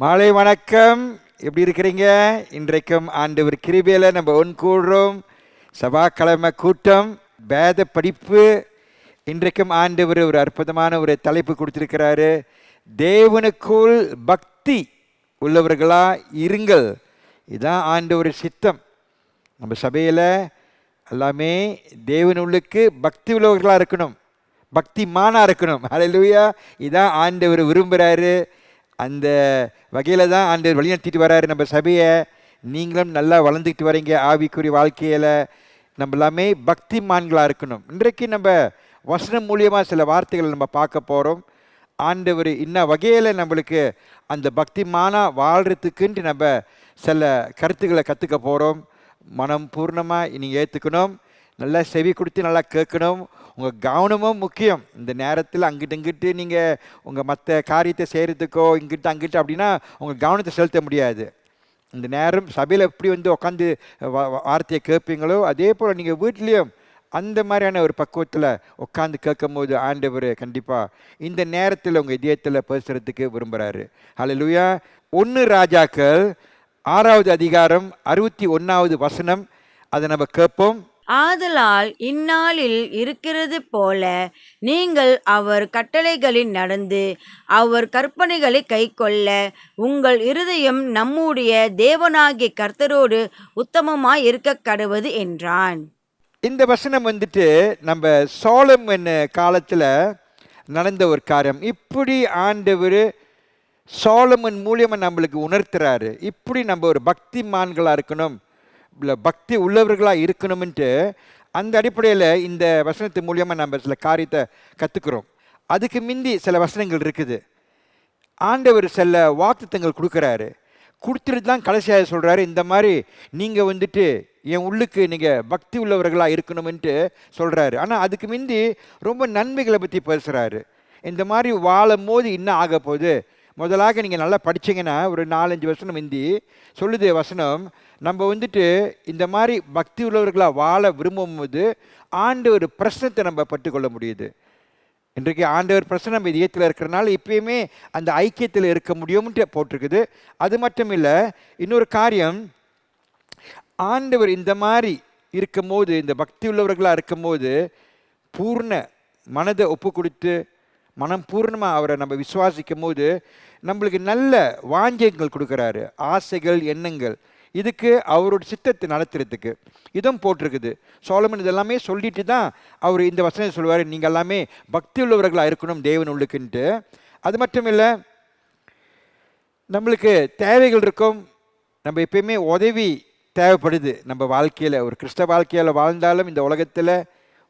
மாலை வணக்கம். எப்படி இருக்கிறீங்க? இன்றைக்கும் ஆண்டவர் கிருபையில நம்ம கூடுறோம். சபாக்கிழமை கூட்டம், வேத படிப்பு. இன்றைக்கும் ஆண்டவர் ஒரு அற்புதமான ஒரு தலைப்பு கொடுத்திருக்கிறாரு. தேவனுக்குள் பக்தி உள்ளவர்களா இருங்கள். இதுதான் ஆண்டவர் சித்தம். நம்ம சபையில் எல்லாமே தேவனுள்ளுக்கு பக்தி உள்ளவர்களாக இருக்கணும், பக்திமானாக இருக்கணும். ஹல்லேலூயா. இதான் ஆண்டவர் விரும்புகிறாரு. அந்த வகையில் தான் ஆண்டவர் வழிநடத்திட்டு வர்றாரு நம்ம சபையை. நீங்களும் நல்லா வளர்ந்துக்கிட்டு வரீங்க ஆவிக்குரிய வாழ்க்கையில். நம்ம எல்லாமே பக்திமான்களாக இருக்கணும். இன்றைக்கு நம்ம வசனம் மூலியமாக சில வார்த்தைகளை நம்ம பார்க்க போகிறோம். ஆண்டவர் இன்ன வகையில் நம்மளுக்கு அந்த பக்திமானாக வாழ்கிறதுக்குன்ட்டு நம்ம சில கருத்துக்களை கற்றுக்க போகிறோம். மனம் பூர்ணமாக நீங்கள் ஏற்றுக்கணும், நல்லா செவி கொடுத்து நல்லா கேட்கணும். உங்கள் கவனமும் முக்கியம். இந்த நேரத்தில் அங்கிட்டு இங்கிட்டு நீங்கள் உங்கள் மற்ற காரியத்தை செய்கிறதுக்கோ இங்கிட்டு அங்கிட்டு அப்படின்னா உங்கள் கவனத்தை செலுத்த முடியாது. இந்த நேரம் சபையில் எப்படி உட்காந்து வார்த்தையை கேட்பீங்களோ அதே போல் நீங்கள் வீட்லேயும் அந்த மாதிரியான ஒரு பக்குவத்தில் உட்காந்து கேட்கும் போது ஆண்டவர் கண்டிப்பாக இந்த நேரத்தில் உங்கள் இதயத்தில் பேசுகிறதுக்கு விரும்புகிறாரு. ஹல்லேலூயா. 1 ராஜாக்கள் 6வது அதிகாரம் 61வது வசனம், அதை நம்ம கேட்போம். ஆதலால் இந்நாளில் இருக்கிறது போல நீங்கள் அவர் கட்டளைகளில் நடந்து அவர் கற்பனைகளை கைக்கொள்ள உங்கள் இருதயம் நம்முடைய தேவனாகிய கர்த்தரோடு உத்தமமாய் இருக்க கடவது என்றான். இந்த வசனம் நம்ம சோலமன் காலத்தில் நடந்த ஒரு காரியம். இப்படி ஆண்டவர் சோலமன் மூலியமாக நம்மளுக்கு உணர்த்துறாரு. இப்படி நம்ம ஒரு பக்திமான்களாக இருக்கணும், இல்லை பக்தி உள்ளவர்களாக இருக்கணும்ன்ட்டு அந்த அடிப்படையில் இந்த வசனத்து மூலியமாக நம்ம சில காரியத்தை கற்றுக்குறோம். அதுக்கு முந்தி சில வசனங்கள் இருக்குது. ஆண்டவர் சில வாக்குத்தங்கள் கொடுக்குறாரு. கொடுத்துட்டு தான் கடைசியாக சொல்கிறாரு, இந்த மாதிரி நீங்கள் என் உள்ளுக்கு நீங்கள் பக்தி உள்ளவர்களாக இருக்கணும்ன்ட்டு சொல்கிறாரு. ஆனால் அதுக்கு முந்தி ரொம்ப நன்மைகளை பற்றி பேசுகிறாரு. இந்த மாதிரி வாழும் போது இன்னும் ஆக போகுது. முதலாக நீங்கள் நல்லா படித்தீங்கன்னா ஒரு 4-5 வசனம் முந்தி சொல்லுது வசனம், நம்ம இந்த மாதிரி பக்தி உள்ளவர்களாக வாழ விரும்பும் போது ஆண்டவர் பிரசனத்தை நம்ம பட்டுக்கொள்ள முடியுது. இன்றைக்கு ஆண்டவர் பிரசனம் நம்ம இதயத்தில் இருக்கிறனால இப்பயுமே அந்த ஐக்கியத்தில் இருக்க முடியும்ன்ட்டு போட்டிருக்குது. அது மட்டும் இல்லை, இன்னொரு காரியம், ஆண்டவர் இந்த மாதிரி இருக்கும்போது, இந்த பக்தி உள்ளவர்களாக இருக்கும்போது பூர்ண மனதை ஒப்பு கொடுத்து மனம் பூர்ணமாக அவரை நம்ம விசுவாசிக்கும் போது நம்மளுக்கு நல்ல வாஞ்சைகள் கொடுக்குறாரு, ஆசைகள், எண்ணங்கள். இதுக்கு அவரோட சித்தத்தை நடத்துறதுக்கு இதுவும் போட்டிருக்குது. சோலமன் இதெல்லாமே சொல்லிட்டு தான் அவர் இந்த வசனத்தை சொல்லுவார், நீங்கள் எல்லாமே பக்தி உள்ளவர்களாக இருக்கணும் தேவன் உள்ளுக்குன்ட்டு. அது மட்டும் இல்லை, நம்மளுக்கு தேவைகள் இருக்கும். நம்ம எப்பயுமே உதவி தேவைப்படுது நம்ம வாழ்க்கையில். ஒரு கிறிஸ்தவ வாழ்க்கையில் வாழ்ந்தாலும் இந்த உலகத்தில்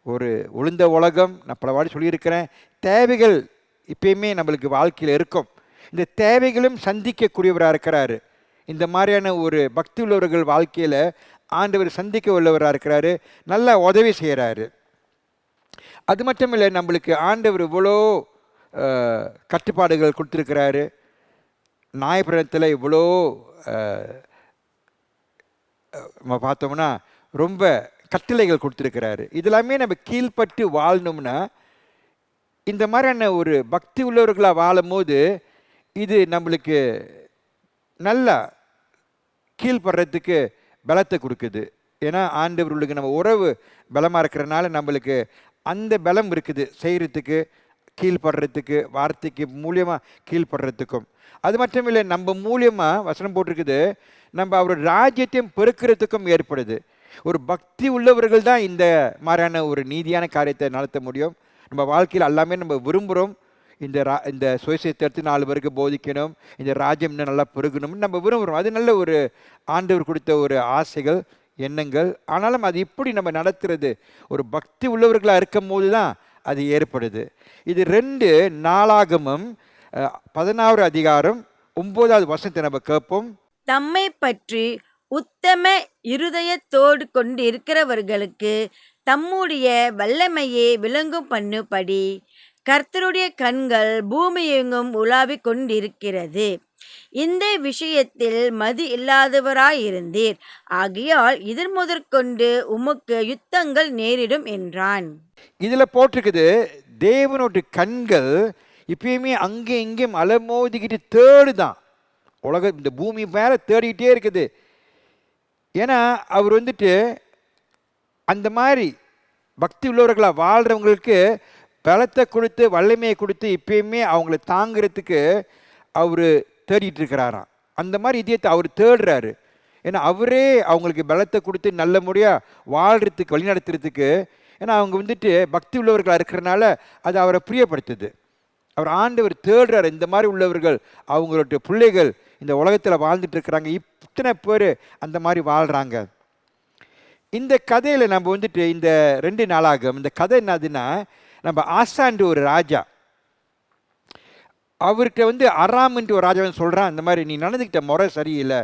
ஒரு உளுந்த உலகம், நான் பல வாட்டி சொல்லியிருக்கிறேன், தேவைகள் இப்பயுமே நம்மளுக்கு வாழ்க்கையில் இருக்கும். இந்த தேவைகளும் சந்திக்கக்கூடியவராக இருக்கிறாரு. இந்த மாதிரியான ஒரு பக்தி உள்ளவர்கள் வாழ்க்கையில் ஆண்டவர் சந்திக்க உள்ளவராக இருக்கிறாரு, நல்லா உதவி செய்கிறாரு. அது மட்டும் இல்லை, நம்மளுக்கு ஆண்டவர் இவ்வளோ கட்டுப்பாடுகள் கொடுத்துருக்கிறாரு. நியாயப்பிரமாணத்தில் இவ்வளோ நம்ம பார்த்தோம்னா ரொம்ப கட்டளைகள் கொடுத்துருக்கிறாரு. இதெல்லாமே நம்ம கீழ்பட்டு வாழணும்னா இந்த மாதிரியான ஒரு பக்தி உள்ளவர்களாக வாழும் போது இது நம்மளுக்கு நல்லா கீழ்படுறதுக்கு பலத்தை கொடுக்குது. ஏன்னா ஆண்டவர்களுக்கு நம்ம உறவு பலமாக இருக்கிறனால நம்மளுக்கு அந்த பலம் இருக்குது செய்கிறதுக்கு, கீழ்படுறதுக்கு, வார்த்தைக்கு மூலியமாக கீழ்படுறதுக்கும். அது மட்டும் இல்லை, நம்ம மூலியமாக வசனம் போட்டிருக்குது, நம்ம அவரோட ராஜ்யத்தையும் பெருக்கிறதுக்கும் ஏற்படுது. ஒரு பக்தி உள்ளவர்கள் தான் இந்த மாதிரியான ஒரு நீதியான காரியத்தை நடத்த முடியும். நம்ம வாழ்க்கையில் எல்லாமே நம்ம விரும்புகிறோம், இந்த சுவிசேஷத்தை எடுத்து 4 பேருக்கு போதிக்கணும், இந்த ராஜ்யம் இன்னும் நல்லா பெருகணும்னு நம்ம விரும்புகிறோம். அது நல்ல ஒரு ஆண்டவர் கொடுத்த ஒரு ஆசைகள், எண்ணங்கள். ஆனாலும் அது இப்படி நம்ம நடத்துறது ஒரு பக்தி உள்ளவர்களாக இருக்கும் போது தான் அது ஏற்படுது. இது 2 நாளாகமம் 16வது அதிகாரம் 9வது வசனத்தை நம்ம கேட்போம். தம்மை பற்றி உத்தம இருதயத்தோடு கொண்டிருக்கிறவர்களுக்கு தம்முடைய வல்லமையை விளங்கும் பண்ணும்படி கர்த்தருடைய கண்கள் பூமியெங்கும் உலாவிக் கொண்டிருக்கிறது. இந்த விஷயத்தில் மதி இல்லாதவராயிருந்தீர், ஆகையால் இதன் முதற்கொண்டு உமக்கு யுத்தங்கள் நேரிடும் என்றான். இதில் போட்டிருக்குது, தேவனோட கண்கள் இப்பயுமே அங்கே இங்கேயும் அலமோதிக்கிட்டு தேடுதான். இந்த பூமி மேலே தேடிக்கிட்டே இருக்குது. ஏன்னா அவர் வந்துட்டு அந்த மாதிரி பக்தி உள்ளவர்களாக வாழ்கிறவங்களுக்கு பலத்தை கொடுத்து வல்லமையை கொடுத்து இப்பயுமே அவங்கள தாங்கிறதுக்கு அவர் தேடிட்டு இருக்கிறாராம். அந்த மாதிரி இதயத்தை அவர் தேடுறாரு. ஏன்னா அவரே அவங்களுக்கு பலத்தை கொடுத்து நல்ல முறையாக வாழ்கிறதுக்கு வழிநடத்துறதுக்கு. ஏன்னா அவங்க வந்துட்டு பக்தி உள்ளவர்களாக இருக்கிறனால அது அவரை பிரியப்படுத்துது. அவர் ஆண்டவர் தேடுறாரு. இந்த மாதிரி உள்ளவர்கள் அவங்களுடைய பிள்ளைகள் இந்த உலகத்தில் வாழ்ந்துட்டு இருக்கிறாங்க. இத்தனை பேர் அந்த மாதிரி வாழ்கிறாங்க. இந்த கதையில் நம்ம வந்துட்டு இந்த 2 நாளாகும் இந்த கதை என்னதுன்னா, நம்ம ஆசாண்டு ஒரு ராஜா, அவர்கிட்ட வந்து அராம்ன்ட்டு ஒரு ராஜாவன் சொல்கிறான், இந்த மாதிரி நீ நடந்துக்கிட்ட முறை சரியில்லை,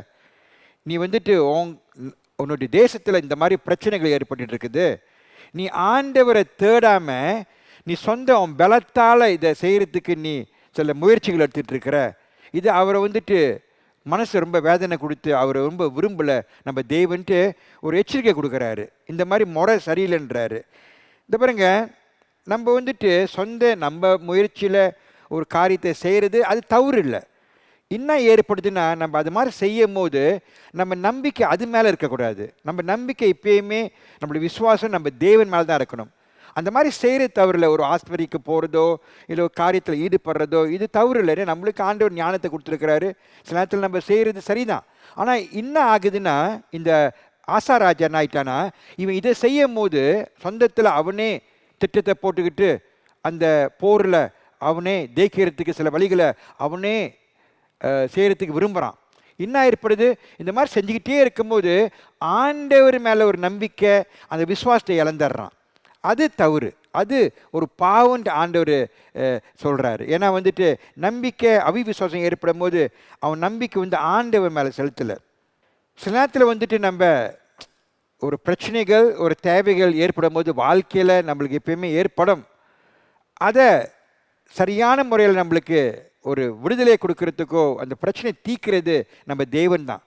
நீ வந்துட்டு உன்னுடைய தேசத்தில் இந்த மாதிரி பிரச்சனைகள் ஏற்பட்டு இருக்குது, நீ ஆண்டவரை தேடாமல் நீ சொந்த உன் பலத்தால் இதை செய்கிறதுக்கு நீ சில முயற்சிகள் எடுத்துகிட்டு இருக்கிற, இது அவரை வந்துட்டு மனசு ரொம்ப வேதனை கொடுத்து அவரை ரொம்ப விரும்பலை. நம்ம தேவன்ட்டு ஒரு எச்சரிக்கை கொடுக்குறாரு, இந்த மாதிரி முறை சரியில்லைன்றாரு. இந்த பாருங்க, நம்ம வந்துட்டு நம்ம முயற்சியில் ஒரு காரியத்தை செய்கிறது அது தவறு இல்லை. என்ன ஏற்படுதுன்னா, நம்ம அது மாதிரி செய்யும் போது நம்ம நம்பிக்கை அது மேலே இருக்கக்கூடாது. நம்ம நம்பிக்கை எப்பயுமே நம்மளுடைய விசுவாசம் நம்ம தேவன் மேலே தான் இருக்கணும். அந்த மாதிரி செய்கிறது தவறில்லை. ஒரு ஆஸ்பத்திரிக்கு போகிறதோ இல்லை ஒரு காரியத்தில் ஈடுபடுறதோ இது தவறு இல்லை. நம்மளுக்கு ஆண்டவர் ஞானத்தை கொடுத்துருக்கிறாரு. சில நேரத்தில் நம்ம செய்கிறது சரிதான். ஆனால் என்ன ஆகுதுன்னா, இந்த ஆசாராஜா என்ன ஆயிட்டானா, இவன் இதை செய்யும் போது சொந்தத்தில் அவனே திட்டத்தை போட்டுக்கிட்டு அந்த போரில் அவனே தேய்க்கிறதுக்கு சில வழிகளை அவனே செய்கிறதுக்கு விரும்புகிறான். என்ன ஏற்படுது, இந்த மாதிரி செஞ்சுக்கிட்டே இருக்கும்போது ஆண்டவர் மேலே ஒரு நம்பிக்கை அந்த விசுவாசத்தை இழந்துடுறான். அது தவறு, அது ஒரு பாவம்னு ஆண்டவர் சொல்கிறாரு. ஏன்னா வந்துட்டு நம்பிக்கை அவிவிசுவாசம் ஏற்படும் போது அவன் நம்பிக்கை வந்து ஆண்டவர் மேலே செலுத்தலை. சில நேரத்தில் வந்துட்டு நம்ம ஒரு பிரச்சனைகள் ஒரு தேவைகள் ஏற்படும் போது வாழ்க்கையில் நம்மளுக்கு எப்பயுமே ஏற்படும். அதை சரியான முறையில் நம்மளுக்கு ஒரு விடுதலை கொடுக்கறதுக்கோ அந்த பிரச்சனை தீர்க்கிறது நம்ம தேவன் தான்.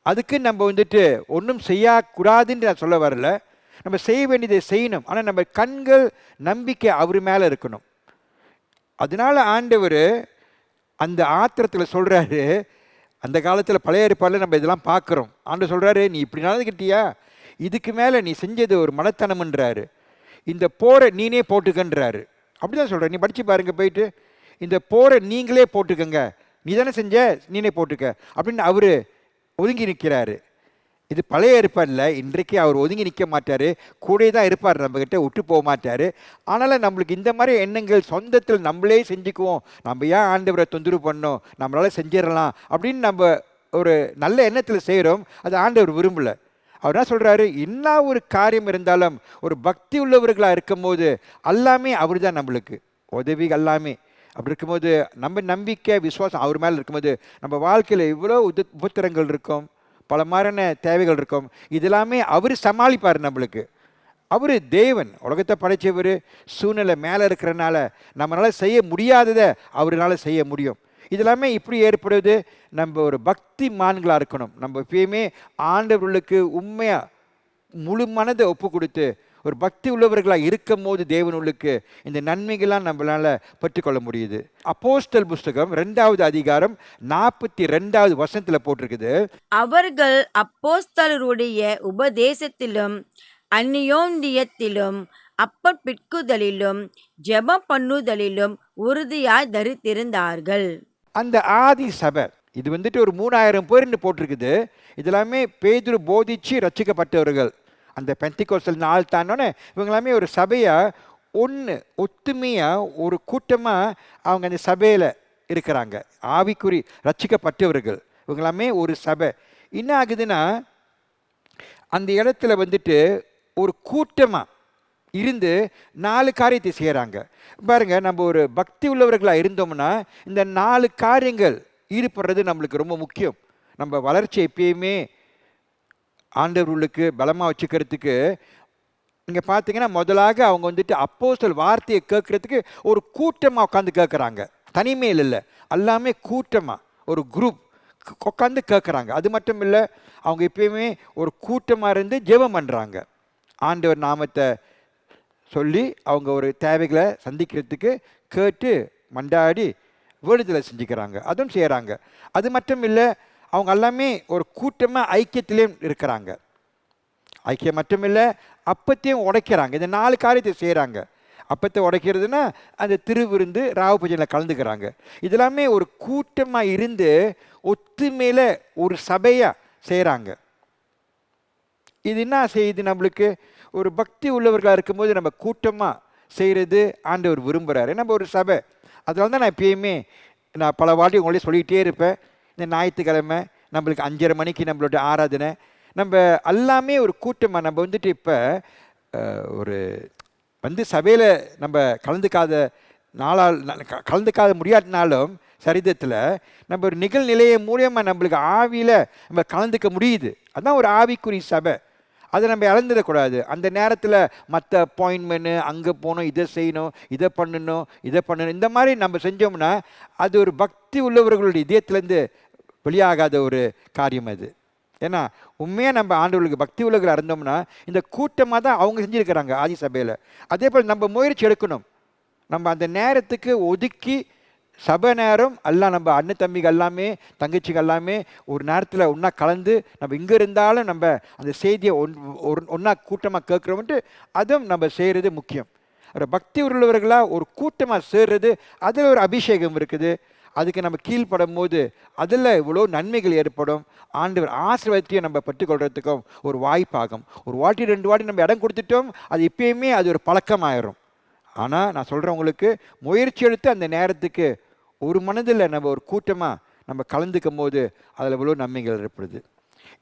அதுக்கு நம்ம வந்துட்டு ஒன்றும் செய்யக்கூடாதுன்னு நான் சொல்ல வரல, நம்ம செய்ய வேண்டியதை செய்யணும். ஆனால் நம்ம கண்கள் நம்பிக்கை அவர் மேலே இருக்கணும். அதனால ஆண்டவர் அந்த ஆத்திரத்தில் சொல்கிறாரு, அந்த காலத்தில் பழைய ஏற்பாடில் நம்ம இதெல்லாம் பார்க்குறோம். ஆண்டவர் சொல்கிறாரு, நீ இப்படி நடந்துக்கிட்டியா, இதுக்கு மேலே நீ செஞ்சது ஒரு மனத்தனம்ன்றாரு, இந்த போரை நீனே போட்டுக்கன்றாரு. அப்படி தான் சொல்கிறேன். நீ படித்து பாருங்க போயிட்டு, இந்த போரை நீங்களே போட்டுக்கங்க, நீ தானே செஞ்ச, நீனே போட்டுக்க அப்படின்னு அவர் ஒதுங்கி நிற்கிறாரு. இது பழைய ஏற்பாடில். இன்றைக்கு அவர் ஒதுங்கி நிற்க மாட்டார், கூட தான் இருப்பார், நம்மக்கிட்ட விட்டு போக மாட்டார். ஆனாலும் நம்மளுக்கு இந்த மாதிரி எண்ணங்கள் சொந்தத்தில் நம்மளே செஞ்சுக்குவோம், நம்ம ஏன் ஆண்டவரை தொந்தரவு பண்ணோம், நம்மளால் செஞ்சிடலாம் அப்படின்னு நம்ம ஒரு நல்ல எண்ணத்தில் செய்கிறோம். அது ஆண்டவர் விரும்பலை. அவர் என்ன சொல்கிறாரு, என்ன ஒரு காரியம் இருந்தாலும் ஒரு பக்தி உள்ளவர்களாக இருக்கும்போது எல்லாமே அவர் தான் நம்மளுக்கு உதவி எல்லாமே. அப்படி இருக்கும்போது நம்ம நம்பிக்கை விசுவாசம் அவர் மேலே இருக்கும்போது நம்ம வாழ்க்கையில் இவ்வளோ உபத்திரங்கள் இருக்கும், பல மாதிரியான தேவைகள் இருக்கும், இதெல்லாமே அவர் சமாளிப்பார் நம்மளுக்கு. அவர் தேவன், உலகத்தை படைச்சவர். சூழ்நிலை மேலே இருக்கிறனால நம்மளால் செய்ய முடியாததை அவரால் செய்ய முடியும். இதெல்லாமே இப்படி ஏற்படுவது நம்ம ஒரு பக்தி மான்களாக இருக்கணும். நம்ம எப்பயுமே ஆண்டவர்களுக்கு உண்மையாக முழு மனதை ஒப்பு கொடுத்து ஒரு பக்தி உள்ளவர்களாக இருக்கும் போது தேவனுக்கு இந்த நன்மைகள்லாம் நம்மளால் பெற்றுக்கொள்ள முடியுது. அப்போஸ்தலர் புஸ்தகம் 2வது அதிகாரம் 42வது வசனத்தில் போட்டிருக்குது, அவர்கள் அப்போஸ்தலருடைய உபதேசத்திலும் அந்நியோன்யத்திலும் அப்பம் பிட்குதலிலும் ஜெபம் பண்ணுதலிலும் உறுதியாய் தரித்திருந்தார்கள். அந்த ஆதி சபை இது வந்துட்டு ஒரு 3000 பேர்னு போட்டிருக்குது. இதெல்லாமே பேதுரு போதிச்சு ரட்சிக்கப்பட்டவர்கள். அந்த பெந்திகோஸ்தல் நாள் தானோன்னே இவங்களாமே ஒரு சபையாக ஒத்துமையாக ஒரு கூட்டமாக அவங்க அந்த சபையில் இருக்கிறாங்க. ஆவிக்குறி ரட்சிக்கப்பட்டவர்கள் இவங்களாமே ஒரு சபை. என்ன ஆகுதுன்னா, அந்த இடத்துல வந்துட்டு ஒரு கூட்டமாக இருந்து 4 காரியத்தை செய்கிறாங்க. பாருங்க, நம்ம ஒரு பக்தி உள்ளவர்களாக இருந்தோம்னா இந்த 4 காரியங்கள் ஈடுபடுறது நம்மளுக்கு ரொம்ப முக்கியம். நம்ம வளர்ச்சி எப்பயுமே ஆண்டவர்களுக்கு பலமாக வச்சுக்கிறதுக்கு நீங்கள் பார்த்தீங்கன்னா, முதலாக அவங்க வந்துட்டு அப்போஸ்தலர் வார்த்தையை கேட்குறதுக்கு ஒரு கூட்டமாக உட்காந்து கேட்குறாங்க. தனிமையில் இல்லை, எல்லாமே கூட்டமாக ஒரு குரூப் உட்காந்து கேட்குறாங்க. அது மட்டும் இல்லை, அவங்க எப்பயுமே ஒரு கூட்டமாக இருந்து ஜெபம் பண்ணுறாங்க. ஆண்டவர் நாமத்தை சொல்லி அவங்க ஒரு தேவைகளை சந்திக்கிறதுக்கு கேட்டு மண்டாடி வேண்டுதலை செஞ்சுக்கிறாங்க, அதுவும் செய்கிறாங்க. அது மட்டும் இல்லை, அவங்க எல்லாமே ஒரு கூட்டமாக ஐக்கியத்திலையும் இருக்கிறாங்க. ஐக்கியம் மட்டும் இல்லை, அப்பத்தையும் உடைக்கிறாங்க. இந்த 4 காரியத்தை செய்கிறாங்க. அப்பத்தை உடைக்கிறதுனா அந்த திருவிருந்து ராவு பூஜையில் கலந்துக்கிறாங்க. இதெல்லாமே ஒரு கூட்டமாக இருந்து ஒத்துமையில் ஒரு சபையாக செய்கிறாங்க. இது என்ன செய்யுது? நம்மளுக்கு ஒரு பக்தி உள்ளவர்களாக இருக்கும்போது நம்ம கூட்டமாக செய்கிறது ஆண்டவர் விரும்புகிறாரு. நம்ம ஒரு சபை. அதனால தான் நான் எப்பயுமே நான் பல வாட்டி உங்களே சொல்லிகிட்டே இருப்பேன், இந்த ஞாயிற்றுக்கிழமை நம்மளுக்கு 5:30 மணிக்கு நம்மளோட ஆராதனை. நம்ம எல்லாமே ஒரு கூட்டமாக நம்ம வந்துட்டு இப்போ ஒரு சபையில் நம்ம கலந்துக்காத முடியாட்டினாலும் சரிதத்தில் நம்ம ஒரு நிகழ்நிலையை மூலியமாக நம்மளுக்கு ஆவியில் நம்ம கலந்துக்க முடியுது. அதுதான் ஒரு ஆவிக்குறி சபை. அதை நம்ம இழந்துடக்கூடாது. அந்த நேரத்தில் மற்ற அப்பாயின்மெண்ட்டு, அங்கே போகணும், இதை செய்யணும், இதை பண்ணணும், இந்த மாதிரி நம்ம செஞ்சோம்னா அது ஒரு பக்தி உள்ளவர்களுடைய இதயத்திலேருந்து வெளியாகாத ஒரு காரியம் அது. ஏன்னா உண்மையாக நம்ம ஆண்டவர்களுக்கு பக்தி உள்ளவர்கள் இருந்தோம்னா இந்த கூட்டமாக தான் அவங்க செஞ்சுருக்கிறாங்க ஆதி சபையில். அதே போல் நம்ம முயற்சி எடுக்கணும். நம்ம அந்த நேரத்துக்கு ஒதுக்கி சபை நேரம் எல்லாம் நம்ம அண்ணன் தம்பிகள் எல்லாமே தங்கச்சிகள் எல்லாமே ஒரு நேரத்தில் ஒன்றா கலந்து நம்ம இங்கே இருந்தாலும் நம்ம அந்த செய்தியை ஒன்றா கூட்டமாக கேட்குறோம்ட்டு அதுவும் நம்ம செய்கிறது முக்கியம். ஒரு பக்தி உள்ளவர்களாக ஒரு கூட்டமாக சேர்றது அதில் ஒரு அபிஷேகம் இருக்குது. அதுக்கு நம்ம கீழ்ப்படும் போது அதில் இவ்வளோ நன்மைகள் ஏற்படும். ஆண்டவர் ஆசீர்வாதத்தையும் நம்ம பெற்றுக்கொள்கிறதுக்கும் ஒரு வாய்ப்பாகும். ஒரு வாட்டி 2 வாட்டி நம்ம இடம் கொடுத்துட்டோம், அது இப்பயுமே அது ஒரு பழக்கமாயிரும். ஆனால் நான் சொல்கிறவங்களுக்கு முயற்சி எடுத்து அந்த நேரத்துக்கு ஒரு மனதில் நம்ம ஒரு கூட்டமாக நம்ம கலந்துக்கும் போது அதில் இவ்வளோ நன்மைகள் ஏற்படுது.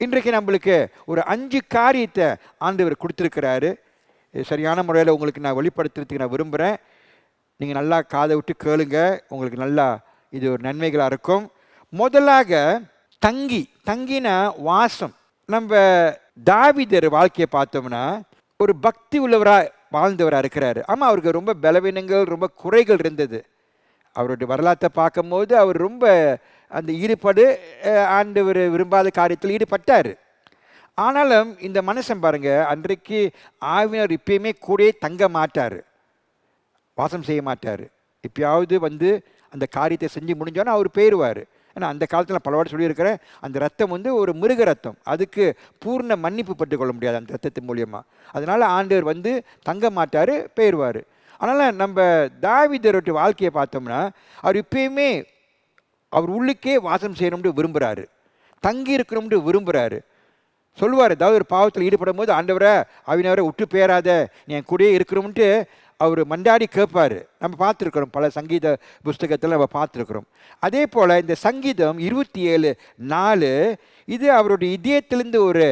இன்றைக்கு நம்மளுக்கு ஒரு 5 காரியத்தை ஆண்டவர் கொடுத்துருக்கிறாரு. சரியான முறையில் உங்களுக்கு நான் வெளிப்படுத்துறதுக்கு நான் விரும்புகிறேன். நீங்கள் நல்லா காதை விட்டு கேளுங்க, உங்களுக்கு நல்லா இது ஒரு நன்மைகளாக இருக்கும். முதலாக தங்கினா வாசம். நம்ம தாவீதர் வாழ்க்கையை பார்த்தோம்னா ஒரு பக்தி உள்ளவராக வாழ்ந்தவராக இருக்கிறாரு. ஆமாம், அவருக்கு ரொம்ப பலவீனங்கள், ரொம்ப குறைகள் இருந்தது. அவருடைய வரலாற்றை பார்க்கும்போது அவர் ரொம்ப அந்த ஈடுபாடு ஆண்டவர் விரும்பாத காரியத்தில் ஈடுபட்டார். ஆனாலும் இந்த மனுஷன் பாருங்கள், அன்றைக்கு ஆவினர் இப்பயுமே கூட தங்க மாட்டார், வாசம் செய்ய மாட்டார். இப்பயாவது அந்த காரியத்தை செஞ்சு முடிஞ்சோன்னா அவர் போயிடுவார். ஏன்னா அந்த காலத்தில் நான் பலவாடு சொல்லியிருக்கிறேன், அந்த ரத்தம் ஒரு மிருக ரத்தம், அதுக்கு பூர்ண மன்னிப்பு பெற்றுக்கொள்ள முடியாது அந்த ரத்தத்தின் மூலியமாக. அதனால் ஆண்டவர் தங்க மாட்டார், போயிடுவார். அதனால் நம்ம தாவீதருடைய வாழ்க்கையை பார்த்தோம்னா அவர் இப்பயுமே அவர் உள்ளுக்கே வாசம் செய்யணும்னு விரும்புகிறாரு, தங்கி இருக்கணும்னு விரும்புகிறாரு. சொல்லுவார், ஏதாவது ஒரு பாவத்தில் ஈடுபடும் போது ஆண்டவரை அவினவரை விட்டு பேராத, நீ என் கூடயே இருக்கணும்ன்ட்டு அவர் மண்டாடி கேட்பார். நம்ம பார்த்துருக்குறோம், பல சங்கீத புஸ்தகத்தில் நம்ம பார்த்துருக்குறோம். அதே போல் இந்த சங்கீதம் 27:4 இது அவருடைய இதயத்திலிருந்து ஒரு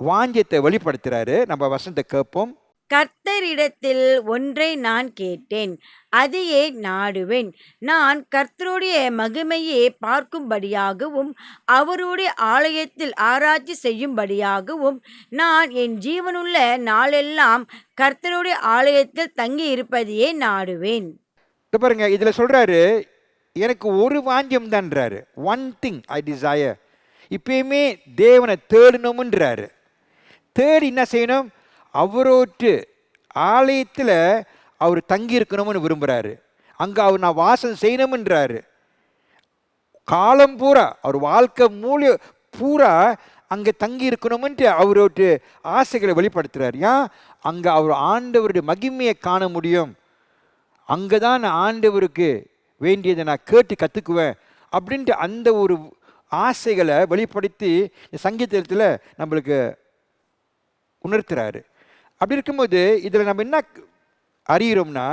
வாஞ்சியத்தை வெளிப்படுத்துகிறாரு. நம்ம வசனத்தை கேட்போம். கர்த்தரிடத்தில் ஒன்றை நான் கேட்டேன், அதையே நாடுவேன். நான் கர்த்தருடைய மகிமையை பார்க்கும்படியாகவும் அவருடைய ஆலயத்தில் ஆராய்ச்சி செய்யும்படியாகவும் நான் என் ஜீவனுள்ள நாளெல்லாம் கர்த்தருடைய ஆலயத்தில் தங்கி இருப்பதையே நாடுவேன். பாருங்க, இதில் சொல்கிறாரு, எனக்கு ஒரு வாஞ்சியம் தான்றாரு. One thing I desire. இப்பயுமே தேவனை தேடணும்ன்றாரு. தேடி என்ன செய்யணும்? அவரோட்டு ஆலயத்தில் அவர் தங்கி இருக்கணும்னு விரும்புகிறாரு. அங்கே அவர் நான் வாசம் செய்யணும்ன்றாரு. காலம் பூரா அவர் வாழ்க்கை பூரா அங்கே தங்கி இருக்கணும்ன்ட்டு அவரோட்டு ஆசைகளை வெளிப்படுத்துகிறார். ஏன்? அங்கே அவர் ஆண்டவருடைய மகிமையை காண முடியும். அங்கே தான் நான் ஆண்டவருக்கு வேண்டியதை நான் கேட்டு கற்றுக்குவேன் அப்படின்ட்டு அந்த ஒரு ஆசைகளை வெளிப்படுத்தி இந்த சங்கீதத்தில் நம்மளுக்கு உணர்த்துறாரு. அப்படி இருக்கும்போது இதில் நம்ம என்ன அறிகிறோம்னா,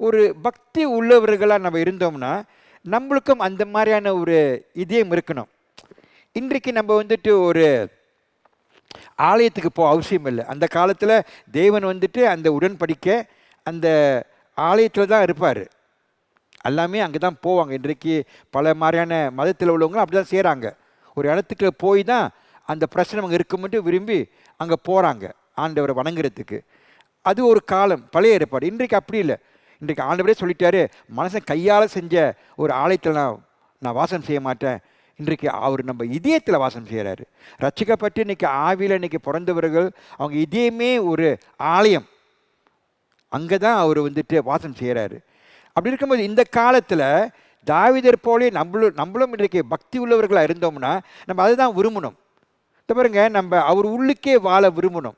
ஒரு பக்தி உள்ளவர்களாக நம்ம இருந்தோம்னா நம்மளுக்கும் அந்த மாதிரியான ஒரு இதயம் இருக்கணும். இன்றைக்கு நம்ம ஒரு ஆலயத்துக்கு போக அவசியம் இல்லை. அந்த காலத்தில் தேவன் அந்த உடன்படிக்கை அந்த ஆலயத்தில் தான் இருப்பார். எல்லாமே அங்கே தான் போவாங்க. இன்றைக்கு பல மாதிரியான மதத்தில் உள்ளவங்களும் அப்படி தான் செய்கிறாங்க. ஒரு இடத்துக்கு போய் தான் அந்த பிரச்சனை அங்கே இருக்கும்ட்டு விரும்பி அங்கே போகிறாங்க ஆண்டவரை வணங்குறதுக்கு. அது ஒரு காலம், பழைய ஏற்பாடு. இன்றைக்கு அப்படி இல்லை. இன்றைக்கு ஆண்டவரே சொல்லிட்டாரு, மனுஷன் கையால் செஞ்ச ஒரு ஆலயத்தில் நான் வாசம் செய்ய மாட்டேன். இன்றைக்கு அவர் நம்ம இதயத்தில் வாசம் செய்கிறாரு. ரட்சிக்கப்பட்டு இன்றைக்கி ஆவியில் இன்றைக்கி பிறந்தவர்கள் அவங்க இதயமே ஒரு ஆலயம். அங்கே தான் அவர் வாசம் செய்கிறாரு. அப்படி இருக்கும்போது இந்த காலத்தில் தாவீதர் போலே நம்மளும் இன்றைக்கு பக்தி உள்ளவர்களாக இருந்தோம்னா நம்ம அதுதான் விரும்பணும். பாருங்க, நம்ம அவர் உள்ளுக்கே வாழ விரும்பணும்.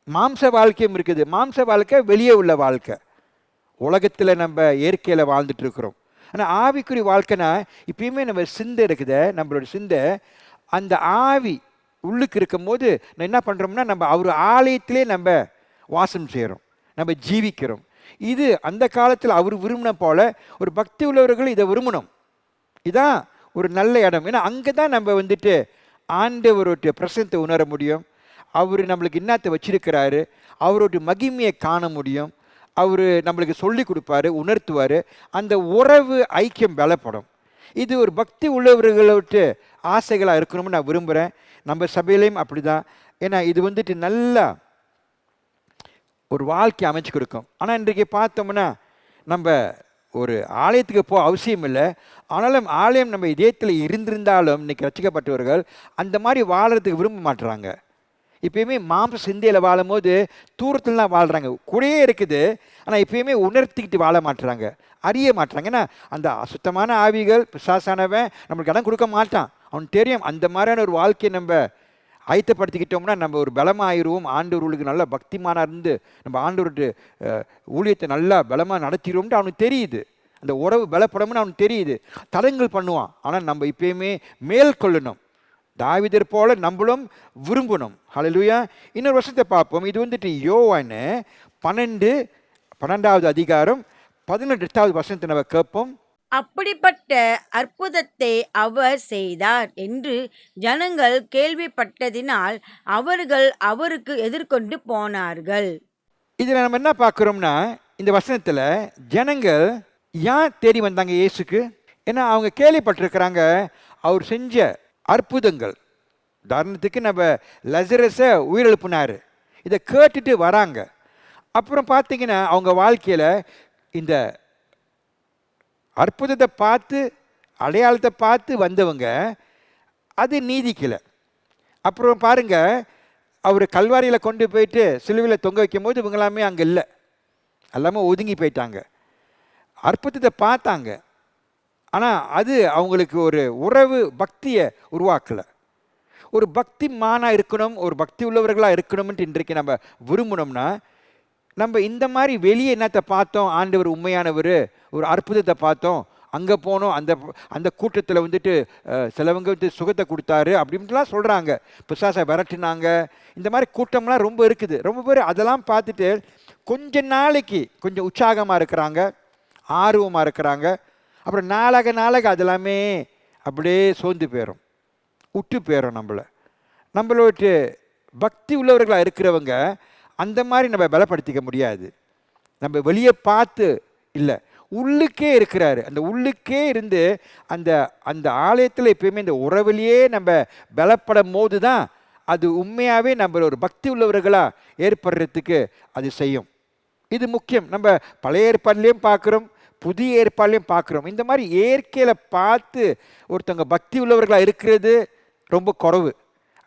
மாம்ச வாழ்க்கையும் இருக்குது. மாம்ச வாழ்க்கை வெளியே உள்ள வாழ்க்கை. உலகத்தில் நம்ம இயற்கையில் வாழ்ந்துட்டு இருக்கிறோம். ஆனால் ஆவிக்குறி வாழ்க்கைனா இப்பயுமே நம்ம சிந்தை இருக்குதே, நம்மளோட சிந்தை அந்த ஆவி உள்ளுக்கு இருக்கும் போது என்ன பண்ணுறோம்னா நம்ம அவர் ஆலயத்திலே நம்ம வாசம் செய்கிறோம், நம்ம ஜீவிக்கிறோம். இது அந்த காலத்தில் அவர் விரும்பின போல ஒரு பக்தி உள்ளவர்கள் இதை விரும்பணும். இதான் ஒரு நல்ல இடம். ஏன்னா அங்கே தான் நம்ம வந்துட்டு ஆண்டவருடைய பிரசனத்தை உணர முடியும். அவர் நம்மளுக்கு என்னத்தை வச்சிருக்கிறாரு, அவருடைய மகிமையை காண முடியும். அவர் நம்மளுக்கு சொல்லி கொடுப்பாரு, உணர்த்துவார். அந்த உறவு ஐக்கியம் பலப்படும். இது ஒரு பக்தி உள்ளவர்களோட்டு ஆசைகளாக இருக்கணும்னு நான் விரும்புகிறேன். நம்ம சபையிலையும் அப்படி தான். ஏன்னா இது வந்துட்டு நல்லா ஒரு வாழ்க்கை அமைச்சு கொடுக்கும். ஆனால் இன்றைக்கு பார்த்தோம்னா நம்ம ஒரு ஆலயத்துக்கு போக அவசியம் இல்லை. ஆனாலும் ஆலயம் நம்ம இதயத்தில் இருந்திருந்தாலும் இன்றைக்கி ரசிக்கப்பட்டவர்கள் அந்த மாதிரி வாழறதுக்கு விரும்ப மாட்டுறாங்க. இப்போயுமே மாம்ச சிந்தையில் வாழும் போது தூரத்துலலாம் வாழ்கிறாங்க, கூடயே இருக்குது. ஆனால் இப்போயுமே உணர்த்திக்கிட்டு வாழ மாட்டுறாங்க, அறிய மாட்டுறாங்க. ஏன்னா அந்த அசுத்தமான ஆவிகள் பிசாசானவன் நம்மளுக்கு இடம் கொடுக்க மாட்டான். அவனுக்கு தெரியும் அந்த மாதிரியான ஒரு வாழ்க்கையை நம்ம ஆயத்தப்படுத்திக்கிட்டோம்னா நம்ம ஒரு பலமாக ஆயிடுவோம். ஆண்டவர்களுக்கு நல்லா பக்திமானாக இருந்து நம்ம ஆண்டவருடைய ஊழியத்தை நல்லா பலமாக நடத்திடுவோம்ட்டு அவனுக்கு தெரியுது. அந்த உறவு பலப்படம்னு அவனுக்கு தெரியுது. தடங்கள் பண்ணுவான். ஆனால் நம்ம இப்போயுமே மேற்கொள்ளணும். தாவீதர் போல நம்மளும் விரும்பணும். ஹல்லேலூயா. இன்னொரு வருஷத்தை பார்ப்போம். இது வந்துட்டு யோவான் 12வது அதிகாரம் 18வது வசனத்தை நம்ம கேட்போம். அப்படிப்பட்ட அற்புதத்தை அவர் செய்தார் என்று ஜனங்கள் கேள்விப்பட்டதினால் அவர்கள் அவருக்கு எதிர்கொண்டு போனார்கள். இதில் நம்ம என்ன பார்க்குறோம்னா இந்த வசனத்தில் ஜனங்கள் ஏன் தேடி வந்தாங்க இயேசுக்கு? ஏன்னா அவங்க கேள்விப்பட்டிருக்கிறாங்க அவர் செஞ்ச அற்புதங்கள். உதாரணத்துக்கு நம்ம லசரஸை உயிரெழுப்பினார். இதை கேட்டுட்டு வராங்க. அப்புறம் பார்த்தீங்கன்னா அவங்க வாழ்க்கையில் இந்த அற்புதத்தை பார்த்து அடையாளத்தை பார்த்து வந்தவங்க அது நீதிக்கலை. அப்புறம் பாருங்கள், அவர் கல்வாரியில் கொண்டு போயிட்டு சிலுவையில் தொங்க வைக்கும் போது இவங்களாமே அங்கே இல்லை, எல்லாமே ஒதுங்கி போயிட்டாங்க. அற்புதத்தை பார்த்தாங்க, ஆனால் அது அவங்களுக்கு ஒரு உறவு பக்தியை உருவாக்கலை. ஒரு பக்தி மானாக இருக்கணும், ஒரு பக்தி உள்ளவர்களாக இருக்கணும்ன்ட்டு இன்றைக்கு நம்ம விரும்பணும்னா நம்ம இந்த மாதிரி வெளியே என்னத்தை பார்த்தோம், ஆண்டவர் உண்மையானவர், ஒரு அற்புதத்தை பார்த்தோம், அங்கே போனோம், அந்த அந்த கூட்டத்தில் வந்துட்டு சிலவங்க வந்து சுகத்தை கொடுத்தாரு அப்படின்ட்டுலாம் சொல்கிறாங்க, பிசாசை விரட்டினாங்க. இந்த மாதிரி கூட்டம்லாம் ரொம்ப இருக்குது. ரொம்ப பேர் அதெல்லாம் பார்த்துட்டு கொஞ்ச நாளைக்கு கொஞ்சம் உற்சாகமாக இருக்கிறாங்க, ஆர்வமாக இருக்கிறாங்க. அப்புறம் நாளாக அதெல்லாமே அப்படியே சோர்ந்து போயிடும், விட்டு போயிடும். நம்மளோட பக்தி உள்ளவர்களாக இருக்கிறவங்க அந்த மாதிரி நம்ம பலப்படுத்திக்க முடியாது. நம்ம வெளியே பார்த்து இல்லை, உள்ளுக்கே இருக்கிறாரு. அந்த உள்ளுக்கே இருந்து அந்த அந்த ஆலயத்தில் எப்பயுமே இந்த உறவிலேயே நம்ம பலப்படும் போது தான் அது உண்மையாகவே நம்ம ஒரு பக்தி உள்ளவர்களாக ஏற்படுறதுக்கு அது செய்யும். இது முக்கியம். நம்ம பழைய ஏற்பாடுலேயும் பார்க்குறோம், புதிய ஏற்பாடுலையும் பார்க்குறோம். இந்த மாதிரி இயற்கையில் பார்த்து ஒருத்தவங்க பக்தி உள்ளவர்களாக இருக்கிறது ரொம்ப குறைவு.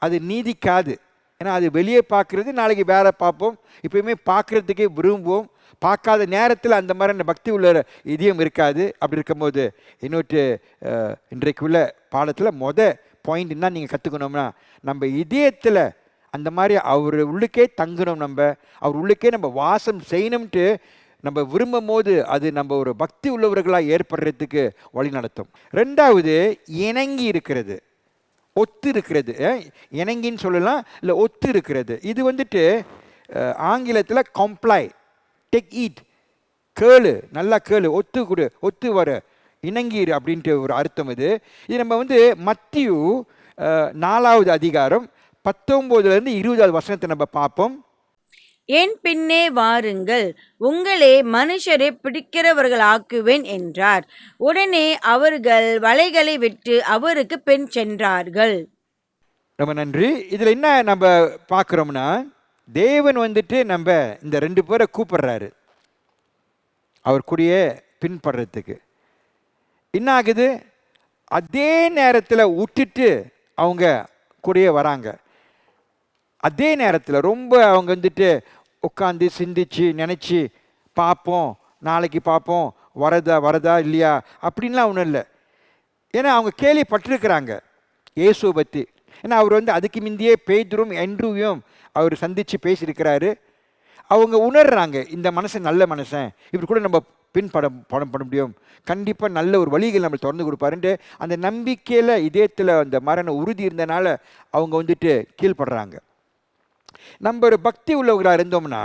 அது நீதிக்காது. ஏன்னா அது வெளியே பார்க்குறது, நாளைக்கு வேற பார்ப்போம். இப்போயுமே பார்க்குறதுக்கே விரும்புவோம். பார்க்காத நேரத்தில் அந்த மாதிரி பக்தி உள்ள இதயம் இருக்காது. அப்படி இருக்கும்போது இன்னொரு இன்றைக்கு உள்ள பாடத்தில் பாயிண்ட் என்ன நீங்கள் கற்றுக்கணும்னா, நம்ம இதயத்தில் அந்த மாதிரி அவர் உள்ளுக்கே தங்கணும், நம்ம அவர் உள்ளுக்கே நம்ம வாசம் செய்யணும்ட்டு நம்ம விரும்பும் போது அது நம்ம ஒரு பக்தி உள்ளவர்களாக ஏற்படுறதுக்கு வழி நடத்தும். ரெண்டாவது, இணங்கி இருக்கிறது, ஒத்து இருக்கிறது. இணங்கின்னு சொல்லலாம், இல்லை ஒத்து இருக்கிறது. இது வந்துட்டு ஆங்கிலத்தில் கம்ப்ளை, டேக் ஈட், கேளு, நல்லா கேளு, ஒத்து கொடு, ஒத்து வர, இணங்கீர் அப்படின்ட்டு ஒரு அர்த்தம். இது நம்ம வந்து மத்தியு 4வது அதிகாரம் 19லேருந்து 20வது வசனத்தை நம்ம பார்ப்போம். என் பின்னே வாருங்கள், உங்களே மனுஷரை பிடிக்கிறவர்களாக்குவேன் என்றார். உடனே அவர்கள் வலைகளை விட்டு அவருக்கு பின் சென்றார்கள். ரொம்ப நன்றி. இதில் என்ன நம்ம பார்க்குறோம்னா, தேவன் வந்துட்டு நம்ம இந்த 2 பேரை கூப்பிடுறாரு அவர் கூடயே பின்படுறதுக்கு. என்ன ஆகுது, அதே நேரத்தில் விட்டுட்டு அவங்க கூடயே வராங்க. அதே நேரத்தில் ரொம்ப அவங்க வந்துட்டு உட்காந்து சிந்திச்சு நினச்சி பார்ப்போம், நாளைக்கு பார்ப்போம், வரதா இல்லையா அப்படின்லாம் ஒன்றும் இல்லை. ஏன்னா அவங்க கேள்விப்பட்டிருக்கிறாங்க இயேசுவை பற்றி. ஏன்னா அவர் வந்து அதுக்கு முந்தையே பேதுரும் எண்ட்ரூவையும் அவர் சந்தித்து பேசியிருக்கிறாரு. அவங்க உணர்றாங்க இந்த மனுஷன் நல்ல மனுஷன், இவர் கூட நம்ம படம் பண்ண முடியும், கண்டிப்பாக நல்ல ஒரு வழிகள் நம்ம திறந்து கொடுப்பாருன்ட்டு அந்த நம்பிக்கையில் இதயத்தில் அந்த மரண உறுதி இருந்தனால அவங்க வந்துட்டு கீழ்ப்படுறாங்க. நம்ம ஒரு பக்தி உள்ளவர்களாக இருந்தோம்னா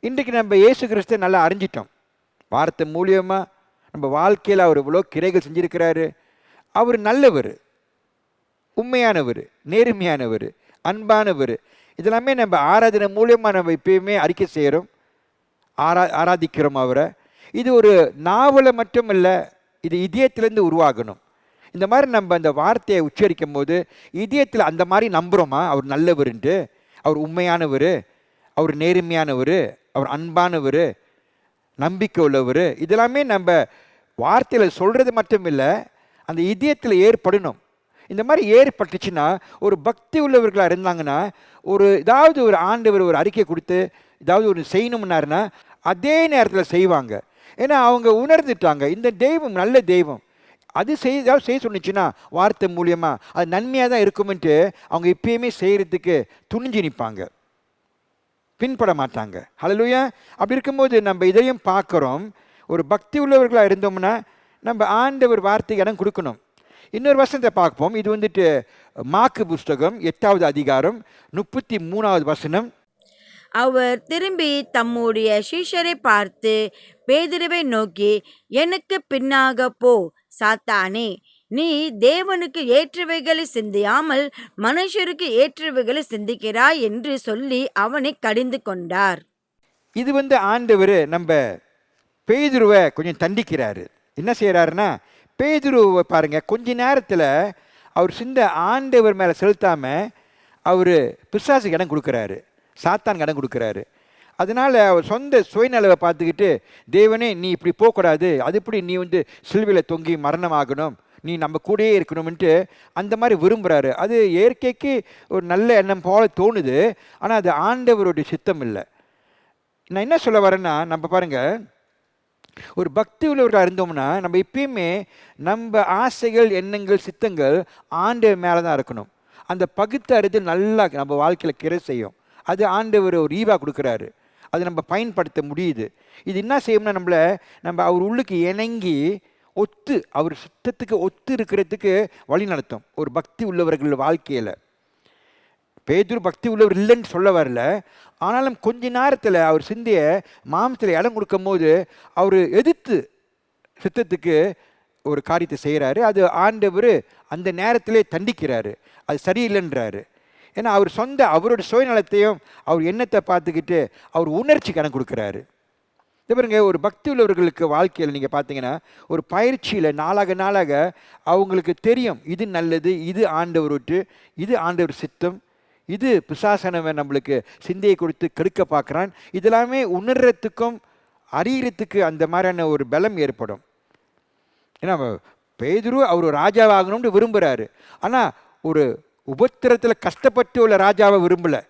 இன்றைக்கு நம்ம இயேசு கிறிஸ்துவை நல்லா அறிஞ்சிட்டோம். வார்த்தை மூலியமாக நம்ம வாழ்க்கையில் அவர் இவ்வளோ கிரைகள் செஞ்சுருக்கிறாரு. அவர் நல்லவர், உண்மையானவர், நேர்மையானவர், அன்பானவர். இதெல்லாமே நம்ம ஆராதனை மூலியமாக நம்ம இப்பயுமே அறிக்கை செய்கிறோம், ஆராதிக்கிறோம் அவரை. இது ஒரு நாவலை மட்டும் இல்லை, இது இதயத்திலேருந்து உருவாகணும். இந்த மாதிரி நம்ம அந்த வார்த்தையை உச்சரிக்கும் போது இதயத்தில் அந்த மாதிரி நம்புகிறோமா அவர் நல்லவருன்ட்டு, அவர் உண்மையானவர், அவர் நேர்மையானவர், அவர் அன்பானவர், நம்பிக்கை உள்ளவர். இதெல்லாமே நம்ம வார்த்தையில் சொல்கிறது மட்டும் இல்லை, அந்த இதயத்தில் ஏற்படணும். இந்த மாதிரி ஏற்பட்டுச்சுன்னா ஒரு பக்தி உள்ளவர்களாக இருந்தாங்கன்னா ஏதாவது ஒரு ஆண்டவர் ஒரு அறிக்கை கொடுத்து ஏதாவது ஒரு செய்யணும்னாருன்னா அதே நேரத்தில் செய்வாங்க. ஏன்னா அவங்க உணர்ந்துட்டாங்க இந்த தெய்வம் நல்ல தெய்வம், அது செய்ய சொன்னிச்சுன்னா வார்த்தை மூலியமாக அது நன்மையாக தான் இருக்குமென்ட்டு அவங்க எப்பயுமே செய்கிறதுக்கு துணிஞ்சு நிற்பாங்க, பின்பட மாட்டாங்க. ஹல்லேலூயா. அப்படி இருக்கும்போது நம்ம இதையும் பார்க்குறோம். ஒரு பக்தி உள்ளவர்களாக இருந்தோம்னா நம்ம ஆண்டவர் வார்த்தைக்கு இடம் கொடுக்கணும். இன்னொரு வசனத்தை பார்ப்போம். இது வந்துட்டு மாற்கு புஸ்தகம் 8வது அதிகாரம் 33வது வசனம். அவர் திரும்பி தம்முடைய சீஷரை பார்த்து பேதுருவை நோக்கி, எனக்கு பின்னாக போ சாத்தானே, நீ தேவனுக்கு ஏற்றவைகளை சிந்தியாமல் மனுஷருக்கு ஏற்றவைகளை சிந்திக்கிறாய் என்று சொல்லி அவனை கடிந்து கொண்டார். இது வந்து ஆண்டவர் நம்ம பேதுருவை கொஞ்சம் தண்டிக்கிறாரு. என்ன செய்கிறாருன்னா, பேதுருவை பாருங்க, கொஞ்ச நேரத்தில் அவர் சிந்த ஆண்டவர் மேலே செலுத்தாமல் அவர் பிசாசுக்கு இடம் கொடுக்குறாரு, சாத்தானுக்கு இடம் கொடுக்குறாரு. அதனால் அவர் சொந்த சுயநலவை பார்த்துக்கிட்டு, தேவனே நீ இப்படி போகக்கூடாது, அது இப்படி நீ வந்து சிலுவையில் தொங்கி மரணமாகணும், நீ நம்ம கூடயே இருக்கணும்ன்ட்டு அந்த மாதிரி விரும்புகிறாரு. அது இயற்கைக்கு ஒரு நல்ல எண்ணம் போல தோணுது, ஆனால் அது ஆண்டவருடைய சித்தம் இல்லை. நான் என்ன சொல்ல வரேன்னா, நம்ம பாருங்கள், ஒரு பக்தி உள்ளவர்களாக இருந்தோம்னா நம்ம எப்பயுமே நம்ம ஆசைகள், எண்ணங்கள், சித்தங்கள் ஆண்டவர் மேலே தான் இருக்கணும். அந்த பகுத்தறிது நல்லா நம்ம வாழ்க்கையில் கிரை செய்யும். அது ஆண்டவர் ஒரு ஈவா கொடுக்குறாரு, அது நம்ம பயன்படுத்த முடியுது. இது என்ன செய்யும்னா நம்ம அவர் உள்ளுக்கு இணங்கி ஒத்து அவர் சித்தத்துக்கு ஒத்து இருக்கிறதுக்கு வழி நடத்தும் ஒரு பக்தி உள்ளவர்கள் வாழ்க்கையில். பேதுரு பக்தி உள்ளவர் இல்லைன்னு சொல்ல வரல, ஆனாலும் கொஞ்ச நேரத்தில் அவர் சிந்தைய மாம்சத்தில் இடம் கொடுக்கும் போது அவர் எதிர்த்து சித்தத்துக்கு ஒரு காரியத்தை செய்கிறாரு. அது ஆண்டவர் அந்த நேரத்திலே தண்டிக்கிறாரு, அது சரியில்லைன்றாரு. ஏன்னா அவர் அவரோட சுயநலத்தையும் அவர் எண்ணத்தை பார்த்துக்கிட்டு அவர் உணர்ச்சிக்கு இடம் கொடுக்குறாரு. இது பாருங்க, ஒரு பக்தி உள்ளவர்களுக்கு வாழ்க்கையில் நீங்கள் பார்த்தீங்கன்னா ஒரு பயிற்சியில் நாளாக அவங்களுக்கு தெரியும் இது நல்லது, இது ஆண்டவர் விட்டு, இது ஆண்டவர் சித்தம், இது பிசாசனவன் நம்மளுக்கு சிந்தையை கொடுத்து கெடுக்க பார்க்குறான். இதெல்லாமே உணர்றதுக்கும் அறியறதுக்கு அந்த மாதிரியான ஒரு பலம் ஏற்படும். ஏன்னா பேதுரு அவர் ராஜாவாகணும்னு விரும்புகிறாரு, ஆனால் ஒரு உபத்திரத்தில் கஷ்டப்பட்டு உள்ள ராஜாவை விரும்பலை,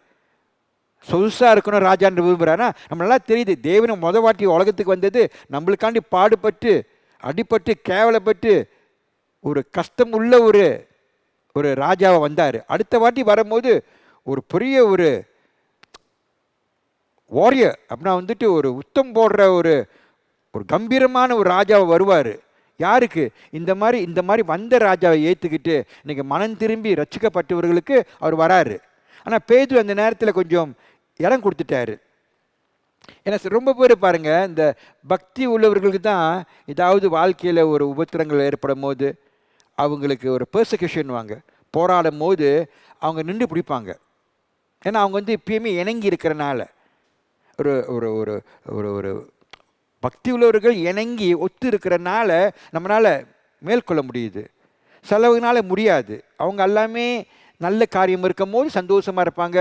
சொகுசாக இருக்கணும் ராஜான்னு விரும்புகிறாருன்னா நம்மளாம் தெரியுது. தேவனை வாட்டி உலகத்துக்கு வந்தது நம்மளுக்காண்டி பாடுபட்டு அடிப்பட்டு கேவலப்பட்டு ஒரு கஷ்டம் உள்ள ஒரு ராஜாவை வந்தார். அடுத்த வாட்டி வரும்போது ஒரு பெரிய ஒரு வாரியர் அப்படின்னா வந்துட்டு ஒரு உத்தம் போடுற ஒரு கம்பீரமான ஒரு ராஜாவை வருவார். யாருக்கு? இந்த மாதிரி வந்த ராஜாவை ஏற்றுக்கிட்டு இன்றைக்கி மனம் திரும்பி ரட்சிக்கப்பட்டவர்களுக்கு அவர் வராரு. ஆனால் பேதுரு அந்த நேரத்தில் கொஞ்சம் இடம் கொடுத்துட்டாரு. ஏன்னா ரொம்ப பேர் பாருங்கள், இந்த பக்தி உள்ளவர்களுக்கு தான் ஏதாவது வாழ்க்கையில் ஒரு உபத்திரங்கள் ஏற்படும் போது அவங்களுக்கு ஒரு பெர்சிக்யூஷன் வாங்க போராடும் போது அவங்க நின்று பிடிப்பாங்க. ஏன்னா அவங்க வந்து இப்பயுமே இணங்கி இருக்கிறனால ஒரு ஒரு ஒரு ஒரு ஒரு பக்தி உள்ளவர்கள் இணங்கி ஒத்து இருக்கிறனால நம்மளால் மேற்கொள்ள முடியுது. செலவுனால முடியாது. அவங்க எல்லாமே நல்ல காரியம் இருக்கும் போது சந்தோஷமாக இருப்பாங்க,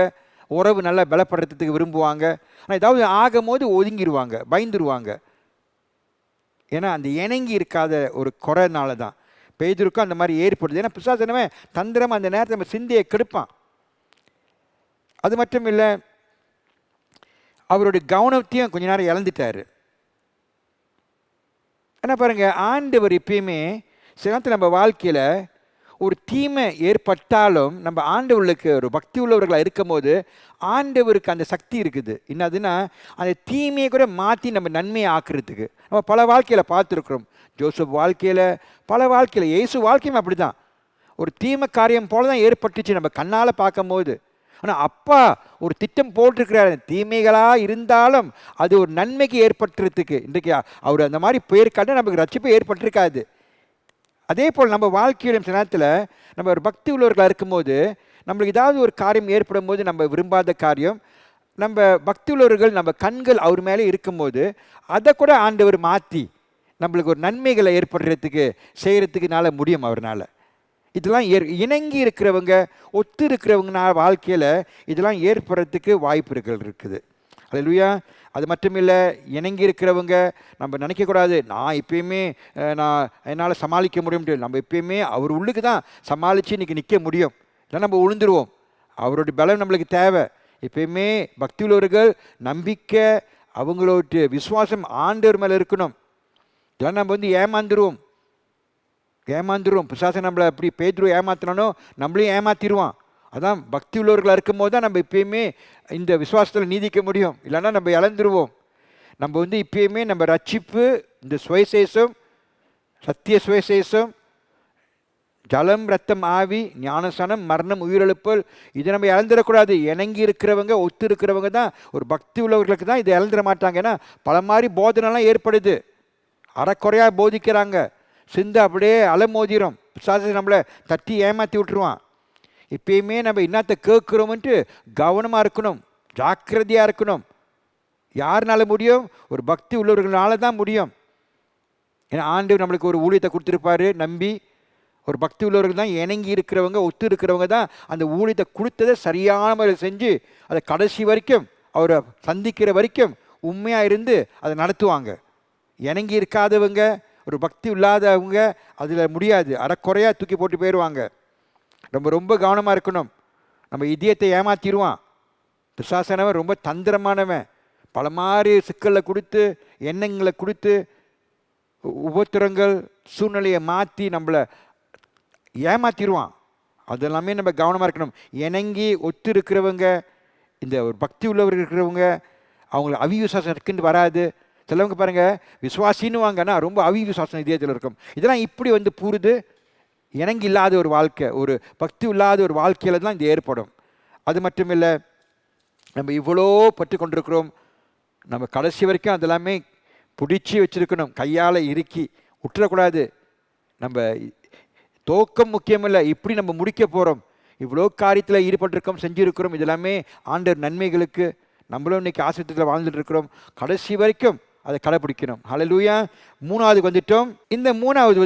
உறவு நல்லா பலப்படுறதுக்கு விரும்புவாங்க. ஆனால் ஏதாவது ஆகும் போது ஒதுங்கிடுவாங்க, பயந்துருவாங்க. ஏன்னா அந்த இணங்கி இருக்காத ஒரு குறைனால தான் பேதுருக்கும் அந்த மாதிரி ஏற்படுது. ஏன்னா பிசாசனவே தந்திரமாக அந்த நேரத்தில் நம்ம சிந்தையை கெடுப்பான். அது மட்டும் இல்லை, அவருடைய கவனத்தையும் கொஞ்ச நேரம் இழந்துட்டார். ஏன்னா பாருங்கள், ஆண்டவர் எப்பயுமே சில நேரத்தில் நம்ம வாழ்க்கையில் ஒரு தீமை ஏற்பட்டாலும் நம்ம ஆண்டவர்களுக்கு ஒரு பக்தி உள்ளவர்களாக இருக்கும் போது ஆண்டவருக்கு அந்த சக்தி இருக்குது. என்னதுன்னா, அந்த தீமையை கூட மாற்றி நம்ம நன்மையை ஆக்குறதுக்கு நம்ம பல வாழ்க்கையில் பார்த்துருக்குறோம். ஜோசப் வாழ்க்கையில், பல வாழ்க்கையில், இயேசு வாழ்க்கையும் அப்படி தான். ஒரு தீமை காரியம் போல தான் ஏற்பட்டுச்சு நம்ம கண்ணால் பார்க்கும்போது. ஆனால் அப்பா ஒரு திட்டம் போட்டிருக்கிறாரு, தீமைகளாக இருந்தாலும் அது ஒரு நன்மைக்கு ஏற்பட்டுறதுக்கு. இன்றைக்கு அவர் அந்த மாதிரி போயிருக்காட்டு நமக்கு ரட்சிப்பு ஏற்பட்டிருக்காது. அதே போல் நம்ம வாழ்க்கையிலும் சில நேரத்தில் நம்ம ஒரு பக்தி உள்ளவர்களாக இருக்கும்போது நம்மளுக்கு ஏதாவது ஒரு காரியம் ஏற்படும் போது, நம்ம விரும்பாத காரியம், நம்ம பக்தி உள்ளவர்கள் நம்ம கண்கள் அவர் மேலே இருக்கும்போது அதை கூட ஆண்டவர் மாற்றி நம்மளுக்கு ஒரு நன்மைகளை ஏற்படுறதுக்கு செய்கிறதுக்குனால முடியும் அவர்னால. இதெல்லாம் இணங்கி இருக்கிறவங்க, ஒத்து இருக்கிறவங்க வாழ்க்கையில் இதெல்லாம் ஏற்படுறதுக்கு வாய்ப்புகள் இருக்குது. அல்லேலூயா. அது மட்டும் இல்லை, இணங்கி இருக்கிறவங்க நம்ம நினைக்கக்கூடாது நான் எப்பயுமே என்னால் சமாளிக்க முடியும்ட்டு. நம்ம எப்பயுமே அவர் உள்ளுக்கு தான் சமாளித்து இன்றைக்கி நிற்க முடியும், இல்லை நம்ம விழுந்துருவோம். அவருடைய பலம் நம்மளுக்கு தேவை. எப்பயுமே பக்தி உள்ளவர்கள் நம்பிக்கை, அவங்களோட விசுவாசம் ஆண்டவர் மேலே இருக்கணும். இதெல்லாம் நம்ம ஏமாந்துருவோம். பிசாசை நம்மளை அப்படி பேதுரு ஏமாத்தினானோ நம்மளையும் ஏமாற்றிடுவான். அதான் பக்தி உள்ளவர்களாக இருக்கும் போது தான் நம்ம இப்பயுமே இந்த விசுவாசத்தில் நீதிக்க முடியும், இல்லைன்னா நம்ம இழந்துருவோம். நம்ம இப்பயுமே நம்ம ரட்சிப்பு, இந்த சுவிசேஷம், சத்திய சுவிசேஷம், ஜலம் ரத்தம் ஆவி ஞானசனம் மரணம் உயிரெழுப்பல், இதை நம்ம இழந்துடக்கூடாது. இணங்கி இருக்கிறவங்க, ஒத்து இருக்கிறவங்க தான், ஒரு பக்தி உள்ளவர்களுக்கு தான் இதை இழந்துட மாட்டாங்க. ஏன்னா பல மாதிரி போதனைலாம் ஏற்படுது, அறக்குறையாக போதிக்கிறாங்க, சிந்து அப்படியே அலமோதிரும், பிசாசு நம்மளை தட்டி ஏமாற்றி விட்டுருவான். இப்பயுமே நம்ம என்னத்தை கேட்குறோம்ன்ட்டு கவனமாக இருக்கணும், ஜாக்கிரதையாக இருக்கணும். யாருனால முடியும்? ஒரு பக்தி உள்ளவர்களால தான் முடியும். ஏன்னா ஆண்டவர் நம்மளுக்கு ஒரு ஊழியத்தை கொடுத்துருப்பாரு, நம்பி ஒரு பக்தி உள்ளவர்கள் தான், இணங்கி இருக்கிறவங்க, ஒத்து இருக்கிறவங்க தான் அந்த ஊழியத்தை கொடுத்ததை சரியான முறையில் செஞ்சு அதை கடைசி வரைக்கும் அவரை சந்திக்கிற வரைக்கும் உண்மையாக இருந்து அதை நடத்துவாங்க. இணங்கி இருக்காதவங்க, ஒரு பக்தி இல்லாதவங்க அதில் முடியாது, அறக்குறையாக தூக்கி போட்டு போயிடுவாங்க. ரொம்ப ரொம்ப கவனமாக இருக்கணும். நம்ம இதயத்தை ஏமாற்றிடுவான் பிசாசனவன், ரொம்ப தந்திரமானவன். பல மாதிரி சிக்கலில் கொடுத்து, எண்ணங்களை கொடுத்து, உபத்திரங்கள் சூழ்நிலையை மாற்றி நம்மளை ஏமாற்றிடுவான். அதெல்லாமே நம்ம கவனமாக இருக்கணும். இணங்கி ஒத்து இருக்கிறவங்க, இந்த ஒரு பக்தி உள்ளவர் இருக்கிறவங்க, அவங்களுக்கு அவிவிசுவாசம் இருக்குன்னு வராது. சிலவங்க பாருங்கள் விசுவாசின்னு வாங்கன்னா ரொம்ப அவிவிசுவாசம் இதயத்தில் இருக்கும். இதெல்லாம் இப்படி பூருது இணங்கி இல்லாத ஒரு வாழ்க்கை, ஒரு பக்தி இல்லாத ஒரு வாழ்க்கையில் தான் இது ஏற்படும். அது மட்டும் இல்லை, நம்ம இவ்வளோ பற்றி கொண்டிருக்கிறோம், நம்ம கடைசி வரைக்கும் அதெல்லாமே பிடிச்சி வச்சுருக்கணும், கையால் இறுக்கி விட்டுறக்கூடாது. நம்ம தோக்கம் முக்கியமில்லை, இப்படி நம்ம முடிக்க போகிறோம், இவ்வளோ காரியத்தில் ஈடுபட்டிருக்கோம், செஞ்சுருக்கிறோம், இதெல்லாமே ஆண்டவர் நன்மைகளுக்கு. நம்மளும் இன்றைக்கி ஆசிரியத்தில் வாழ்ந்துட்டு இருக்கிறோம், கடைசி வரைக்கும் அதை கடைப்பிடிக்கணும். ஹல்லேலூயா. மூணாவது வந்துட்டோம். இந்த மூணாவது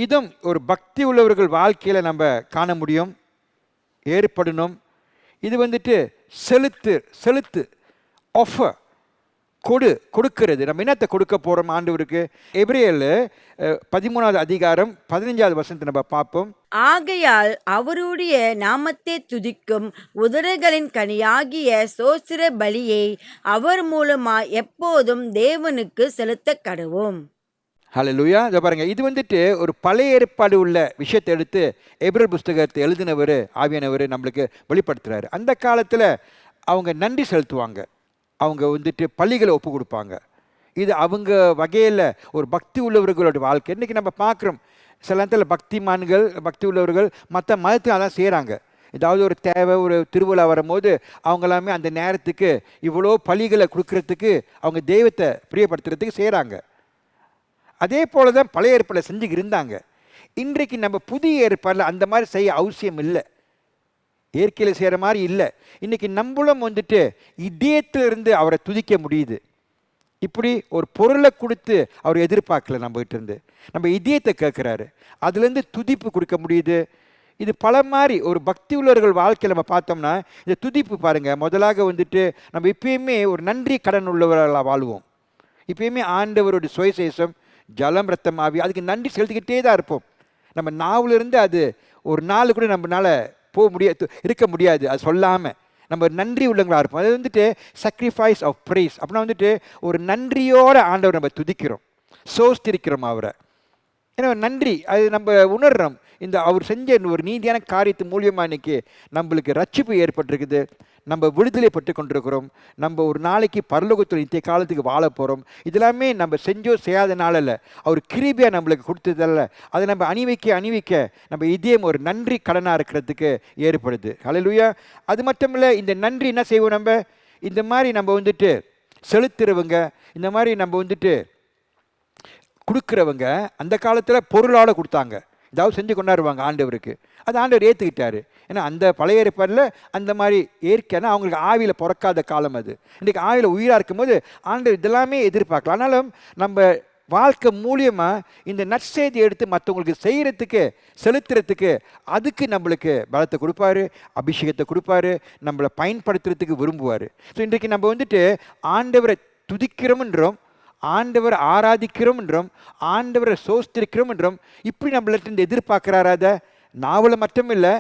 இதுவும் ஒரு பக்தி உள்ளவர்கள் வாழ்க்கையில் நம்ம காண முடியும், ஏற்படணும். இது செலுத்து ஆஃபர், கொடுக்கிறது. நம்ம என்னத்தை கொடுக்க போகிறோம் ஆண்டவருக்கு? எபிரேயர் 13வது அதிகாரம் 15வது வசனத்தை நம்ம பார்ப்போம். ஆகையால் அவருடைய நாமத்தை துதிக்கும் உதடுகளின் கனியாகிய சோத்திர பலியை அவர் மூலமா எப்போதும் தேவனுக்கு செலுத்த கடவோம். ஹல்லேலூயா. இதை பாருங்கள், இது ஒரு பழைய ஏற்பாடு உள்ள விஷயத்தை எடுத்து எபிரேயர் புஸ்தகத்தை எழுதினவர் ஆவியானவர் நம்மளுக்கு வெளிப்படுத்துகிறாரு. அந்த காலத்தில் அவங்க நன்றி செலுத்துவாங்க, அவங்க பள்ளிகளை ஒப்பு கொடுப்பாங்க. இது அவங்க வகையில் ஒரு பக்தி உள்ளவர்களோட வாழ்க்கை. இன்றைக்கி நம்ம பார்க்குறோம், சில நேரத்தில் பக்திமான்கள், பக்தி உள்ளவர்கள் மற்ற மதத்தில் அதான் செய்கிறாங்க. ஏதாவது ஒரு தேவை, ஒரு திருவிழா வரும்போது அவங்க எல்லாமே அந்த நேரத்துக்கு இவ்வளோ பலிகளை கொடுக்கறதுக்கு, அவங்க தெய்வத்தை பிரியப்படுத்துறதுக்கு செய்கிறாங்க. அதே போல தான் பழைய ஏற்பாடில் செஞ்சு இருந்தாங்க. இன்றைக்கு நம்ம புதிய ஏற்பாடில் அந்த மாதிரி செய்ய அவசியம் இல்லை, இயற்கையில் செய்கிற மாதிரி இல்லை. இன்றைக்கி நம்மளும் இதயத்திலிருந்து அவரை துதிக்க முடியுது. இப்படி ஒரு பொருளை கொடுத்து அவர் எதிர்பார்க்கல, நம்மகிட்ட இருந்து நம்ம இதயத்தை கேட்குறாரு, அதுலேருந்து துதிப்பு கொடுக்க முடியுது. இது பல மாதிரி ஒரு பக்தி உள்ளவர்கள் வாழ்க்கையில் நம்ம பார்த்தோம்னா இந்த துதிப்பு பாருங்கள். முதலாக நம்ம இப்பயுமே ஒரு நன்றி கடன் உள்ளவர்களாக வாழ்வோம். இப்பயுமே ஆண்டவருடைய சுவிசேஷம், ஜலம் ரத்தம் ஆவி, அதுக்கு நன்றி செலுத்திக்கிட்டே தான் இருப்போம். நம்ம நாவிலிருந்து அது ஒரு நாள் கூட நம்மளால் இருக்க முடியாது அது சொல்லாமல். நம்ம நன்றி உள்ளவங்களாக இருப்போம். அது சாக்ரிஃபைஸ் ஆஃப் ப்ரைஸ். அப்படின்னா ஒரு நன்றியோட ஆண்டவர் நம்ம துதிக்கிறோம். சோஸ்திரிக்கிறோம் அவரை. ஏன்னா நன்றி அது நம்ம உணர்றோம். இந்த அவர் செஞ்ச ஒரு நீதியான காரியத்து மூலியமாக இன்னைக்கு நம்மளுக்கு ரட்சிப்பு ஏற்பட்டிருக்குது. நம்ம விடுதலை பெற்று கொண்டிருக்கிறோம். நம்ம ஒரு நாளைக்கு பரலோகத்தில் நித்திய காலத்துக்கு வாழ போகிறோம். இதெல்லாமே நம்ம செஞ்சோ செய்யாதனால இல்லை, அவர் கிருபையாக நம்மளுக்கு கொடுத்ததல்ல. அதை நம்ம அணிவிக்க நம்ம இதயம் ஒரு நன்றி கடனாக இருக்கிறதுக்கு ஏற்படுது. ஹல்லேலூயா. அது மட்டும் இல்லை, இந்த நன்றி என்ன செய்வோம், நம்ம இந்த மாதிரி நம்ம வந்துட்டு செலுத்துறவங்க, இந்த மாதிரி நம்ம வந்துட்டு கொடுக்குறவங்க அந்த காலத்தில் பொருளோட கொடுத்தாங்க, ஏதாவது செஞ்சு கொண்டாடுவாங்க ஆண்டவருக்கு. அது ஆண்டவர் ஏற்றுக்கிட்டாரு. ஏன்னா அந்த பழைய ஏற்பாடில் அந்த மாதிரி ஏற்கனா அவங்களுக்கு ஆவியில் பிறக்காத காலம் அது. இன்றைக்கு ஆவியில் உயிராக இருக்கும்போது ஆண்டவர் இதெல்லாமே எதிர்பார்க்கலாம். ஆனாலும் நம்ம வாழ்க்கை மூலியமாக இந்த நற்செய்தி எடுத்து மற்றவங்களுக்கு செய்கிறதுக்கு செலுத்துறதுக்கு அதுக்கு நம்மளுக்கு பலத்தை கொடுப்பாரு, அபிஷேகத்தை கொடுப்பாரு, நம்மளை பயன்படுத்துறதுக்கு விரும்புவார். ஸோ இன்றைக்கு நம்ம வந்துட்டு ஆண்டவரை துதிக்கிறோம்ன்றோம், ஆண்டவரை ஆராதிக்கிறோம் என்றும், ஆண்டவரை சோஸ்திரிக்கிறோம் என்றும், இப்படி நம்மள்ட்ட எதிர்பார்க்குறாரு. அதை நாவலை மட்டும் இல்லை,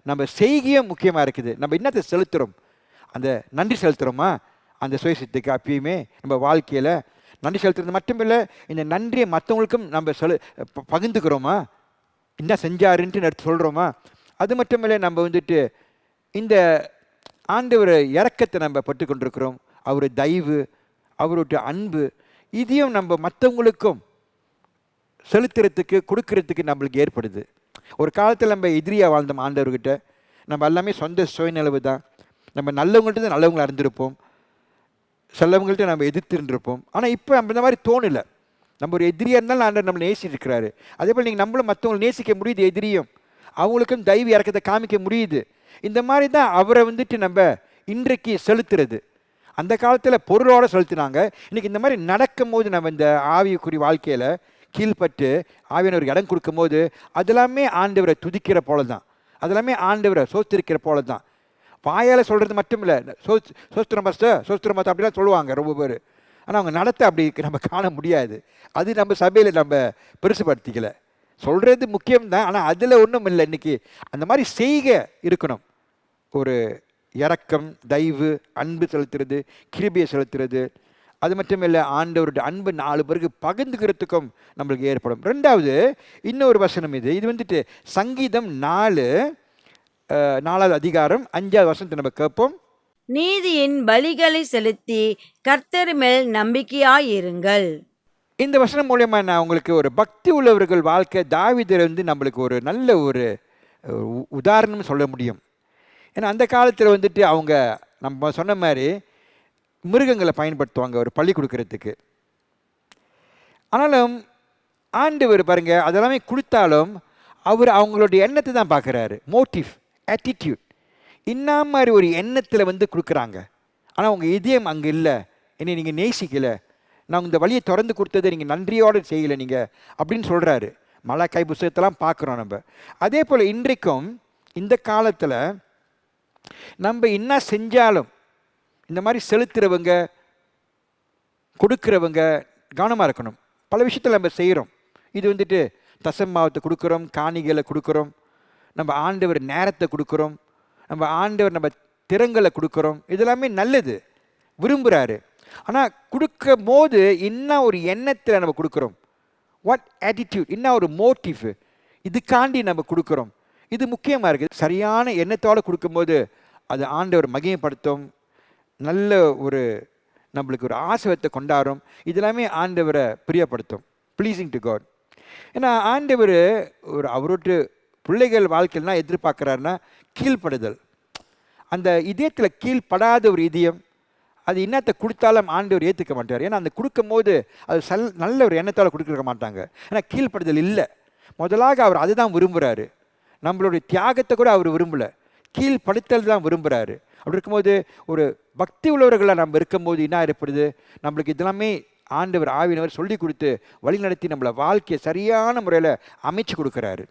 நம்ம செய்கையும் முக்கியமாக இருக்குது. நம்ம என்னத்தை செலுத்துகிறோம், அந்த நன்றி செலுத்துகிறோமா அந்த சுயசத்துக்கு அப்பயுமே நம்ம வாழ்க்கையில் நன்றி செலுத்துறது மட்டும் இல்லை, இந்த நன்றியை மற்றவங்களுக்கும் நம்ம பகிர்ந்துக்கிறோமா, என்ன செஞ்சாருன்ட்டு எடுத்து சொல்கிறோமா. அது மட்டும் இல்லை, நம்ம வந்துட்டு இந்த ஆண்டவர் இறக்கத்தை நம்ம பட்டுக்கொண்டிருக்கிறோம், அவர் தயவு, அவருடைய அன்பு, இதையும் நம்ம மற்றவங்களுக்கும் செலுத்துறதுக்கு கொடுக்கறதுக்கு நம்மளுக்கு ஏற்படுது. ஒரு காலத்தில் நம்ம எதிரியாக வாழ்ந்தோம் ஆண்டவர்கிட்ட. நம்ம எல்லாமே சொந்த சுயநிலவு தான். நம்ம நல்லவங்கள்ட்ட தான் நல்லவங்களை அறிந்திருப்போம், சிலவங்கள்ட்ட நம்ம எதிர்த்துருப்போம். ஆனால் இப்போ நம்ம இந்த மாதிரி தோணலை. நம்ம ஒரு எதிரியாக இருந்தாலும் ஆண்டவர் நம்மளை நேசிச்சிருக்கிறாரு. அதே போல் நீங்கள் நம்மளும் மற்றவங்களை நேசிக்க முடியுது, எதிரியும் அவங்களுக்கும் தெய்வ இறக்கத்தை காமிக்க முடியுது. இந்த மாதிரி தான் அவரை வந்துட்டு நம்ம இன்றைக்கு செலுத்துறது. அந்த காலத்தில் பொருளோடு செலுத்தினாங்க. இன்றைக்கி இந்த மாதிரி நடக்கும் போது நம்ம இந்த ஆவிக்குரிய வாழ்க்கையில் கீழ்பட்டு ஆவியானவருக்கு இடம் கொடுக்கும்போது அதெல்லாமே ஆண்டவரை துதிக்கிற போல தான், அதெல்லாமே ஆண்டவரை சோஸ்திரிக்கிற போல தான். வாயால் சொல்கிறது மட்டும் இல்லை, சோஸ்திரம் மாஸ்டர் சோஸ்திரம் மாஸ்டர் அப்படிலாம் சொல்லுவாங்க ரொம்ப பேர். ஆனால் அவங்க நடத்த அப்படி நம்ம காண முடியாது. அது நம்ம சபையில் நம்ம பெருசுபடுத்திக்கலை. சொல்கிறது முக்கியம்தான், ஆனால் அதில் ஒன்றும் இல்லை. இன்றைக்கி அந்த மாதிரி செய்க இருக்கணும். ஒரு இரக்கம், தயவு, அன்பு செலுத்துறது, கிருபையை செலுத்துறது. அது மட்டும் இல்லை, ஆண்டவருடைய அன்பு 4 பேருக்கு பகிர்ந்துக்கிறதுக்கும் நம்மளுக்கு ஏற்படும். ரெண்டாவது இன்னொரு வசனம் இது வந்துட்டு சங்கீதம் 4வது அதிகாரம் 5வது வசனத்தை நம்ம கேட்போம். நீதியின் பலிகளை செலுத்தி கர்த்தர் மேல் நம்பிக்கையாயிருங்கள். இந்த வசனம் மூலமா நான் உங்களுக்கு ஒரு பக்தி உள்ளவர்கள் வாழ்க்கை தாவீது நம்மளுக்கு ஒரு நல்ல ஒரு உதாரணம் சொல்ல முடியும். ஏன்னா அந்த காலத்தில் வந்துட்டு அவங்க நம்ம சொன்ன மாதிரி மிருகங்களை பயன்படுத்துவாங்க ஒரு பள்ளி கொடுக்கறதுக்கு. ஆனாலும் ஆண்டவர் பாருங்க அதெல்லாமே கொடுத்தாலும் அவர் அவங்களுடைய எண்ணத்தை தான் பார்க்குறாரு, மோட்டிவ், ஆட்டிடியூட். இன்ன மாதிரி ஒரு எண்ணத்தில் வந்து கொடுக்குறாங்க. ஆனால் உங்கள் இதயம் அங்கே இல்லை, என்னை நீங்கள் நேசிக்கலை, நான் இந்த வழியை திறந்து கொடுத்ததை நீங்கள் நன்றியோடு செய்யலை நீங்கள் அப்படின்னு சொல்கிறாரு. மலாக்காய் புத்தகத்தெல்லாம் பார்க்குறோம் நம்ம. அதே போல் இன்றைக்கும் இந்த காலத்தில் நம்ம என்ன செஞ்சாலும் இந்த மாதிரி செலுத்துகிறவங்க கொடுக்குறவங்க கவனமாக இருக்கணும். பல விஷயத்தில் நம்ம செய்கிறோம். இது வந்துட்டு தசமாவத்தை கொடுக்குறோம், காணிகளை கொடுக்குறோம், நம்ம ஆண்டவர் நேரத்தை கொடுக்குறோம், நம்ம ஆண்டவர் நம்ம திறங்களை கொடுக்குறோம். இதெல்லாமே நல்லது, விரும்புகிறாரு. ஆனால் கொடுக்கும் போது என்ன ஒரு எண்ணத்தில் நம்ம கொடுக்குறோம், வாட் ஆட்டிடியூட், என்ன ஒரு மோட்டிவ், இதுக்காண்டி நம்ம கொடுக்குறோம். இது முக்கியமாக இருக்குது. சரியான எண்ணத்தோடு கொடுக்கும்போது அது ஆண்டவர் மகிமைப்படுத்தும், நல்ல ஒரு நம்மளுக்கு ஒரு ஆசீர்வாதத்தை கொண்டாடும். இதெல்லாமே ஆண்டவரை பிரியப்படுத்தும், ப்ளீஸிங் டு காட். ஏன்னா ஆண்டவர் ஒரு அவருடைய பிள்ளைகள் வாழ்க்கையில்னா எதிர்பார்க்குறாருன்னா கீழ்ப்படுதல். அந்த இதயத்தில் கீழ்ப்படாத ஒரு இதயம் அது என்னத்தை கொடுத்தாலும் ஆண்டவர் ஏற்றுக்க மாட்டார். ஏன்னா அந்த கொடுக்கும் போது அது நல்ல ஒரு எண்ணத்தால் கொடுக்க மாட்டாங்க. ஏன்னா கீழ்ப்படுதல் இல்லை. முதலாக அவர் அதுதான் விரும்புகிறாரு. நம்மளுடைய தியாகத்தை கூட அவர் விரும்பலை, கீழ்ப்படுத்தல் தான் விரும்புகிறாரு. அப்படி இருக்கும்போது ஒரு பக்தி உள்ளவர்களாக நம்ம இருக்கும்போது என்ன ஏற்படுது, நம்மளுக்கு இதெல்லாமே ஆண்டவர் ஆவியானவர் சொல்லி கொடுத்து வழி நடத்தி நம்மளை வாழ்க்கையை சரியான முறையில் அமைச்சு கொடுக்குறாரு.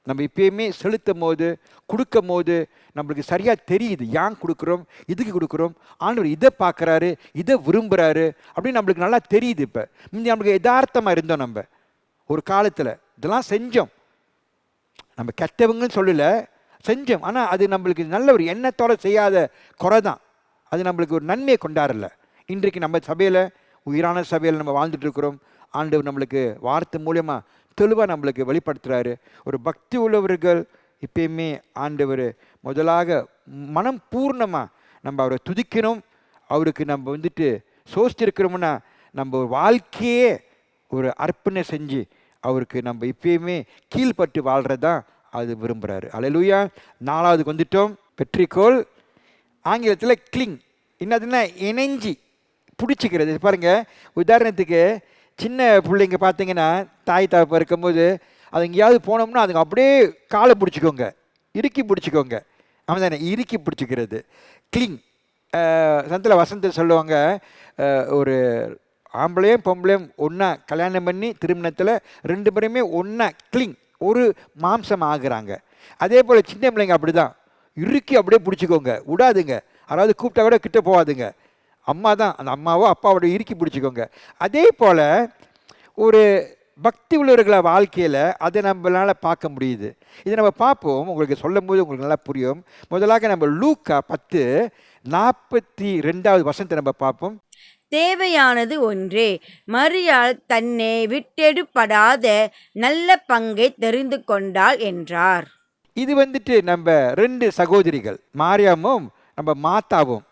நம்ம இப்பயுமே செலுத்தும் போது கொடுக்கும் போது நம்மளுக்கு சரியாக தெரியுது, ஏன் கொடுக்குறோம், இதுக்கு கொடுக்குறோம், ஆண்டவர் இதை பார்க்குறாரு, இதை விரும்புகிறாரு அப்படின்னு நம்மளுக்கு நல்லா தெரியுது. இப்போ நம்மளுக்கு யதார்த்தமாக இருந்தோம், நம்ம ஒரு காலத்தில் இதெல்லாம் செஞ்சோம், நம்ம கெட்டவங்கன்னு சொல்லலை, செஞ்சோம். ஆனால் அது நம்மளுக்கு நல்ல ஒரு எண்ணத்தோடு செய்யாத குறை தான், அது நம்மளுக்கு ஒரு நன்மையை கொண்டாடல. இன்றைக்கு நம்ம சபையில் உயிரான சபையில் நம்ம வாழ்ந்துட்டு இருக்கிறோம், ஆண்டவர் நம்மளுக்கு வார்த்தை மூலியமாக தெளிவாக நம்மளுக்கு வெளிப்படுத்துகிறாரு. ஒரு பக்தி உள்ளவர்கள் எப்பயுமே ஆண்டவர் முதலாக மனம் பூர்ணமாக நம்ம அவரை துதிக்கணும். அவருக்கு நம்ம வந்துட்டு சோஸ்திருக்கிறோம்னா நம்ம ஒரு வாழ்க்கையே ஒரு அர்ப்பணை செஞ்சு அவருக்கு நம்ம எப்பயுமே கீழ்பட்டு வாழ்கிறதான் அது விரும்புகிறாரு. அல்லேலூயா. 4வதுக்கு வந்துட்டோம். பெற்றிக்கோள், ஆங்கிலத்தில் கிளிங். என்னதுன்னா இணைஞ்சி பிடிச்சிக்கிறது. பாருங்கள், உதாரணத்துக்கு சின்ன பிள்ளைங்க பார்த்தீங்கன்னா தாய் தாப்பா இருக்கும்போது அது எங்கேயாவது போனோம்னா அதுங்க அப்படியே காலை பிடிச்சிக்கோங்க, இறுக்கி பிடிச்சிக்கோங்க. அவன் தானே இறுக்கி பிடிச்சிக்கிறது கிளிங். சந்தில் வசந்த சொல்லுவாங்க, ஒரு ஆம்பளையும் பொம்பளையும் ஒன்றா கல்யாணம் பண்ணி திருமணத்தில் 2 பேருமே ஒன்றா கிளிங், ஒரு மாம்சம் ஆகுறாங்க. அதே போல் சின்ன பிள்ளைங்க அப்படி தான் இறுக்கி அப்படியே பிடிச்சிக்கோங்க, விடாதுங்க. அதாவது கூப்பிட்டா கூட கிட்ட போகாதுங்க. அம்மா தான், அந்த அம்மாவோ அப்பாவோட இறுக்கி பிடிச்சிக்கோங்க. அதே போல் ஒரு பக்தி உள்ளவர்கள வாழ்க்கையில் அதை நம்மளால் பார்க்க முடியுது. இதை நம்ம பார்ப்போம், உங்களுக்கு சொல்லும் போது உங்களுக்கு நல்லா புரியும். முதலாக நம்ம லூக்கா 10:42 வசனத்தை நம்ம பார்ப்போம். தேவையானது ஒன்றே, மரியாள் தன்னை விட்டெடுப்படாத நல்ல பங்கை தெரிந்து கொண்டாள் என்றார். இது வந்துட்டு நம்ம 2 சகோதரிகள், மாரியாமும் நம்ம மாத்தாவும்,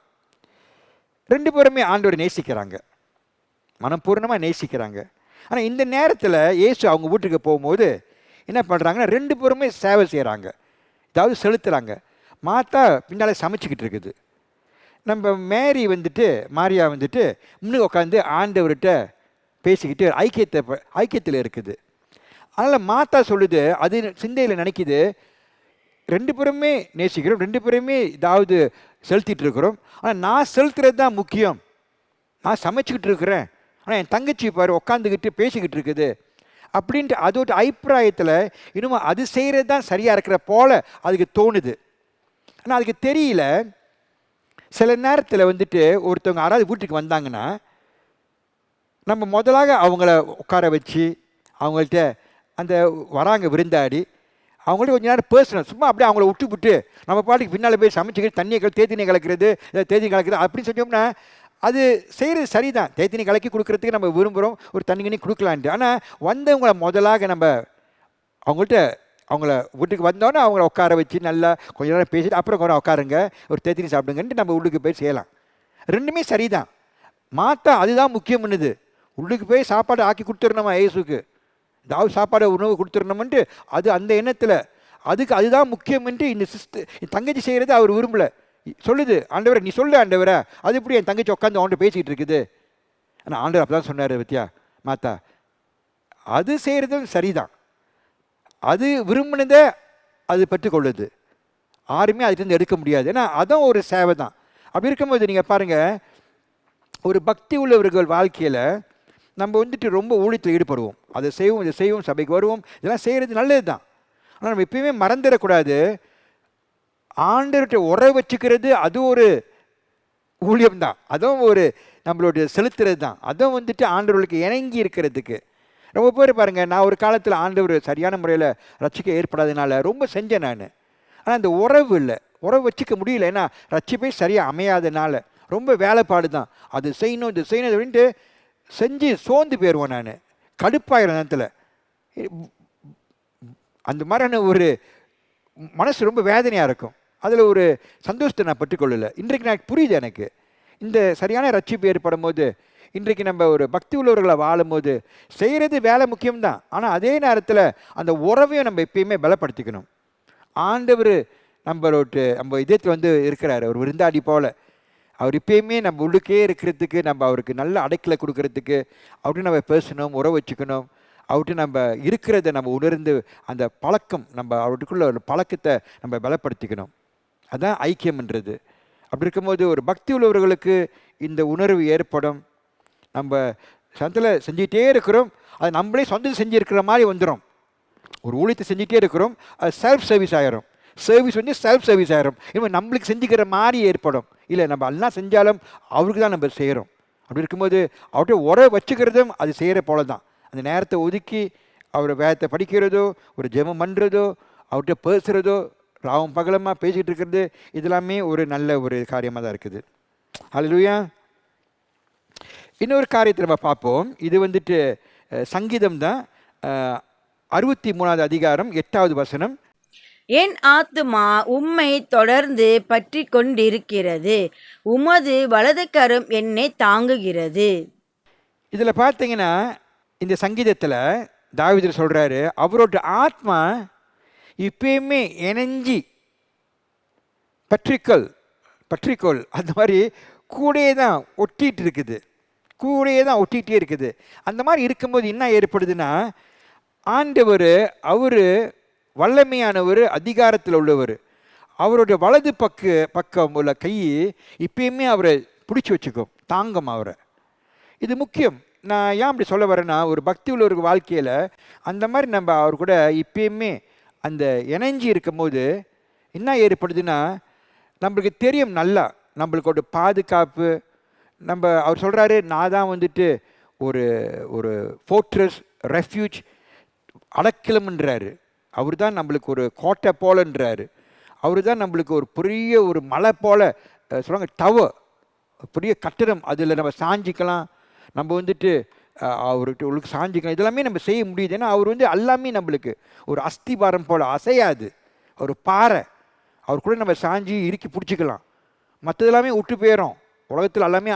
2 பேருமே ஆண்டவரை நேசிக்கிறாங்க, மனப்பூர்ணமாக நேசிக்கிறாங்க. ஆனால் இந்த நேரத்தில் இயேசு அவங்க வீட்டுக்கு போகும்போது என்ன பண்ணுறாங்கன்னா 2 பேருமே சேவை செய்கிறாங்க, ஏதாவது செலுத்துகிறாங்க. மாத்தா பின்னால் சமைச்சிக்கிட்டு இருக்குது. நம்ம மேரி வந்துட்டு மாரியா வந்துட்டு முன்னுக்கு உட்காந்து ஆண்டவர்கிட்ட பேசிக்கிட்டு ஐக்கியத்தில் இருக்குது. அதனால் மாத்தா சொல்லுது, அது சிந்தையில் நினைக்குது, 2 பேருமே நேசிக்கிறோம், 2 பேருமே ஏதாவது செலுத்திட்டு இருக்கிறோம். ஆனால் நான் செலுத்துறது தான் முக்கியம், நான் சமைச்சிக்கிட்டு இருக்கிறேன், ஆனால் என் தங்கச்சி பாரு உட்காந்துக்கிட்டு பேசிக்கிட்டு இருக்குது அப்படின்ட்டு அதோட அபிப்பிராயத்தில் இன்னும் அது செய்கிறது தான் சரியாக இருக்கிற போல் அதுக்கு தோணுது. ஆனால் அதுக்கு தெரியல. சில நேரத்தில் வந்துட்டு ஒருத்தவங்க யாராவது வீட்டுக்கு வந்தாங்கன்னா நம்ம முதலாக அவங்கள உட்கார வச்சு அவங்கள்ட்ட அந்த வராங்க விருந்தாடி அவங்கள்ட்ட கொஞ்சம் நேரம் பேசணும். சும்மா அப்படியே அவங்கள விட்டு நம்ம பாட்டுக்கு பின்னால் போய் சமைச்சிக்கிட்டு தண்ணியை தேத்தினை கலக்கிறது அப்படின்னு சொன்னோம்னா அது செய்கிறது சரிதான். தேத்தினை கலக்கி கொடுக்குறதுக்கு நம்ம விரும்புகிறோம், ஒரு தண்ணி கண்ணி கொடுக்கலான்ட்டு. ஆனால் வந்தவங்களை முதலாக நம்ம அவங்கள்ட்ட அவங்கள வீட்டுக்கு வந்தோன்னே அவங்கள உட்கார வச்சு நல்லா கொஞ்ச நேரம் பேசிட்டு அப்புறம் கொஞ்சம் உட்காருங்க, ஒரு தேத்தினி சாப்பிடுங்கன்ட்டு நம்ம உள்ளுக்கு போய் செய்யலாம். 2மே சரிதான். மாத்தா அதுதான் முக்கியம் பண்ணுது. உள்ளுக்கு போய் சாப்பாடு ஆக்கி கொடுத்துடணுமா, இயேசுக்கு ஏதாவது சாப்பாடு உணவு கொடுத்துடணுமென்ட்டு அது அந்த எண்ணத்தில் அதுக்கு அதுதான் முக்கியம்ன்ட்டு இந்த என் தங்கச்சி செய்கிறது அவர் விரும்பலை. சொல்லுது, ஆண்டவரை நீ சொல்லு ஆண்டவரை, அது எப்படி என் தங்கச்சி உட்காந்து அவன்கிட்ட பேசிக்கிட்டு இருக்குது. ஆனால் ஆண்டவர் அப்போ தான் சொன்னார், பத்தியா மாத்தா, அது செய்கிறது சரிதான், அது விரும்பினதை அது பெற்றுக்கொள்ளுது, யாருமே அதுலேருந்து எடுக்க முடியாது. ஏன்னா அதுவும் ஒரு சேவை தான். அப்படி இருக்கும்போது நீங்கள் பாருங்கள், ஒரு பக்தி உள்ளவர்கள் வாழ்க்கையில் நம்ம வந்துட்டு ரொம்ப ஊழியத்தில் ஈடுபடுவோம், அதை செய்வோம் இதை செய்வோம், சபைக்கு வருவோம், இதெல்லாம் செய்கிறது நல்லது தான். ஆனால் நம்ம எப்பயுமே மறந்துடக்கூடாது, ஆண்டவர்கிட்ட உறவு வச்சுக்கிறது அது ஒரு ஊழியம்தான், அதுவும் ஒரு நம்மளுடைய செலுத்துறது தான். அதுவும் வந்துட்டு ஆண்டவர்களுக்கு இணங்கி இருக்கிறதுக்கு ரொம்ப பேர் பாருங்கள். நான் ஒரு காலத்தில் ஆண்டவர் சரியான முறையில் ரட்சிக்க ஏற்படாதனால ரொம்ப செஞ்சேன் நான். ஆனால் அந்த உறவு இல்லை, உறவு வச்சுக்க முடியல. ஏன்னா ரட்சிப்பே சரியாக அமையாதனால ரொம்ப வேலைப்பாடு தான். அது செய்யணும் இது செய்யணும் அப்படின்ட்டு செஞ்சு சோர்ந்து போயிடுவோம். நான் கடுப்பாயிரம் நேரத்தில் அந்த மாதிரியான ஒரு மனசு ரொம்ப வேதனையாக இருக்கும். அதில் ஒரு சந்தோஷத்தை நான் பெற்றுக்கொள்ளலை. இன்றைக்கு நான் புரியுது, எனக்கு இந்த சரியான ரட்சிப்பு ஏற்படும் போது இன்றைக்கு நம்ம ஒரு பக்தி உள்ளவர்களை வாழும்போது செய்கிறது வேலை முக்கியம்தான். ஆனால் அதே நேரத்தில் அந்த உறவையும் நம்ம எப்பயுமே பலப்படுத்திக்கணும். ஆண்டவர் நம்ம இதயத்தில் வந்து இருக்கிறார், ஒரு விருந்தாடி போல். அவர் எப்பயுமே நம்ம உள்ளுக்கே இருக்கிறதுக்கு, நம்ம அவருக்கு நல்ல அடைக்கலை கொடுக்கறதுக்கு அவர்கிட்ட நம்ம பேசணும், உறவு வச்சுக்கணும். அவர்கிட்ட நம்ம இருக்கிறத நம்ம உணர்ந்து அந்த பழக்கம், நம்ம அவருக்குள்ள ஒரு பழக்கத்தை நம்ம பலப்படுத்திக்கணும். அதுதான் ஐக்கியம்ன்றது. அப்படி இருக்கும்போது ஒரு பக்தி உள்ளவர்களுக்கு இந்த உணர்வு ஏற்படும். நம்ம சந்தில் செஞ்சிகிட்டே இருக்கிறோம், அது நம்மளே சொந்தம் செஞ்சுருக்கிற மாதிரி வந்துடும். ஒரு ஊழியத்தை செஞ்சுட்டே இருக்கிறோம், அது செல்ஃப் சர்வீஸ் ஆகிரும். சர்வீஸ் வந்து செல்ஃப் சர்வீஸ் ஆகிரும். இனிமேல் நம்மளுக்கு செஞ்சுக்கிற மாதிரி ஏற்படும். இல்லை, நம்ம எல்லாம் செஞ்சாலும் அவருக்கு தான் நம்ம செய்கிறோம். அப்படி இருக்கும்போது அவர்கிட்ட உறவு வச்சுக்கிறதும் அது செய்கிற போல தான். அந்த நேரத்தை ஒதுக்கி அவரை வேதத்தை படிக்கிறதோ, ஒரு ஜெபம் பண்ணுறதோ, அவர்கிட்ட பேசுகிறதோ, ராவும் பகலமாக பேசிகிட்டு இருக்கிறது, இதெல்லாமே ஒரு நல்ல ஒரு காரியமாக தான் இருக்குது. ஹல்லேலூயா. இன்னொரு காரியத்தை நம்ம பார்ப்போம். இது வந்துட்டு சங்கீதம் தான் 63வது அதிகாரம் 8வது வசனம். என் ஆத்துமா உம்மை தொடர்ந்து பற்றி கொண்டிருக்கிறது, உமது வலது கரம் என்னை தாங்குகிறது. இதில் பார்த்தீங்கன்னா இந்த சங்கீதத்தில் தாவீது சொல்கிறாரு, அவரோட ஆத்மா இப்பயுமே இணைஞ்சி பற்றிக்கொள் அந்த மாதிரி கூடயே தான் ஒட்டிகிட்டு இருக்குது, கூடயே தான் ஒட்டிகிட்டே இருக்குது. அந்த மாதிரி இருக்கும்போது என்ன ஏற்படுதுன்னா, ஆண்டவர் அவர் வல்லமையானவர், அதிகாரத்தில் உள்ளவர். அவருடைய வலது பக்கம் உள்ள கை இப்பயுமே அவரை பிடிச்சி வச்சுக்கும், தாங்கும் அவரை. இது முக்கியம். நான் ஏன் அப்படி சொல்ல வரேன்னா, ஒரு பக்தி உள்ளவருக்கு வாழ்க்கையில் அந்த மாதிரி நம்ம அவர் கூட இப்பயுமே அந்த இணைஞ்சி இருக்கும்போது என்ன ஏற்படுதுன்னா, நம்மளுக்கு தெரியும் நல்லா நம்மளுக்கு ஒரு பாதுகாப்பு. அவர் சொல்கிறாரு, நான் தான் வந்துட்டு ஒரு ஒரு ஃபோர்ட்ரஸ் ரெஃப்யூஜ் அடக்கிலம்ன்றாரு. அவர் தான் நம்மளுக்கு ஒரு கோட்டை போலன்றாரு. அவர் தான் நம்மளுக்கு ஒரு பெரிய ஒரு மலை போல சொல்லுவாங்க, டவர், பெரிய கட்டிடம், அதில் நம்ம சாஞ்சிக்கலாம், நம்ம வந்துட்டு அவர்கிட்ட உங்களுக்கு சாஞ்சிக்கலாம், இதெல்லாமே நம்ம செய்ய முடியுது. ஏன்னா அவர் எல்லாமே நம்மளுக்கு ஒரு அஸ்திபாரம் போல் அசையாது, ஒரு பாறை. அவர் கூட நம்ம சாஞ்சி இறுக்கி பிடிச்சிக்கலாம். மற்றதெல்லாமே விட்டு போயிடும், உலகத்தில் எல்லாமே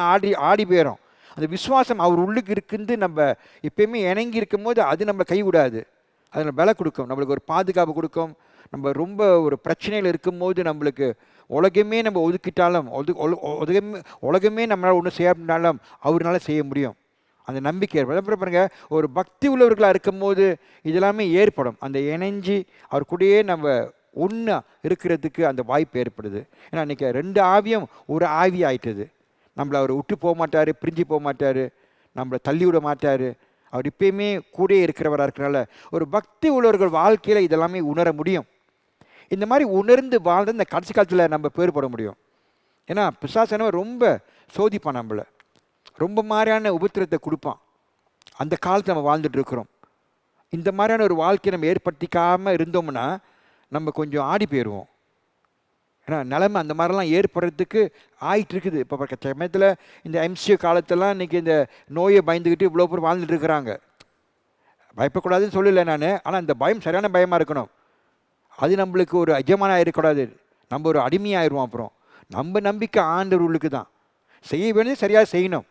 ஆடி போயிடும். அந்த விசுவாசம் அவர் உள்ளுக்கு இருக்குன்னு நம்ம எப்பயுமே இணங்கி இருக்கும் போது அது நம்ம கைவிடாது, அது நம்ம பல கொடுக்கும், நம்மளுக்கு ஒரு பாதுகாப்பு கொடுக்கும். நம்ம ரொம்ப ஒரு பிரச்சனையில் இருக்கும்போது நம்மளுக்கு உலகமே நம்ம ஒதுக்கிட்டாலும் உலகமே நம்மளால் ஒன்றும் செய்யாட்டாலும் அவரால் செய்ய முடியும். அந்த நம்பிக்கை ஏற்படும். பாருங்க, ஒரு பக்தி உள்ளவர்களாக இருக்கும் போது இதெல்லாமே ஏற்படும். அந்த இணைஞ்சி அவர் கூடயே நம்ம ஒன்றா இருக்கிறதுக்கு அந்த வாய்ப்பு ஏற்படுது. ஏன்னா இன்றைக்கி 2 ஆவியும் ஒரு ஆவி ஆயிட்டது. நம்மளை அவர் விட்டு போக மாட்டார், பிரிஞ்சு போக மாட்டார், நம்மளை தள்ளி விட மாட்டார். அவர் இப்பயுமே கூட இருக்கிறவராக இருக்கிறனால ஒரு பக்தி உள்ளவர்கள் வாழ்க்கையில் இதெல்லாமே உணர முடியும். இந்த மாதிரி உணர்ந்து வாழ்ந்து இந்த கடைசி காலத்தில் நம்ம பேர் போட முடியும். ஏன்னா பிசாசனவன் ரொம்ப சோதிப்பான், நம்மளை ரொம்ப மாதிரியான உபத்திரத்தை கொடுப்பான். அந்த காலத்தில் நம்ம வாழ்ந்துட்டு இருக்கிறோம். இந்த மாதிரியான ஒரு வாழ்க்கையை நம்ம ஏற்படுத்திக்காமல் இருந்தோம்னா நம்ம கொஞ்சம் ஆடி போயிடுவோம். ஏன்னா நிலைமை அந்த மாதிரிலாம் ஏற்படுறதுக்கு ஆகிட்டு இருக்குது. இப்போ சமயத்தில் இந்த எம்சிஓ காலத்தெல்லாம் இன்றைக்கி இந்த நோயை பயந்துக்கிட்டு இவ்வளோ பேர் வாழ்ந்துட்டு இருக்கிறாங்க. பயப்படக்கூடாதுன்னு சொல்லலை நான், ஆனால் இந்த பயம் சரியான பயமாக இருக்கணும். அது நம்மளுக்கு ஒரு எஜமானம் இருக்கக்கூடாது, நம்ம ஒரு அடிமையாகிடுவோம். அப்புறம் நம்ம நம்பிக்கை ஆண்டவர் உள்ளுக்கு தான், செய்ய வேண்டியது சரியாக செய்யணும்.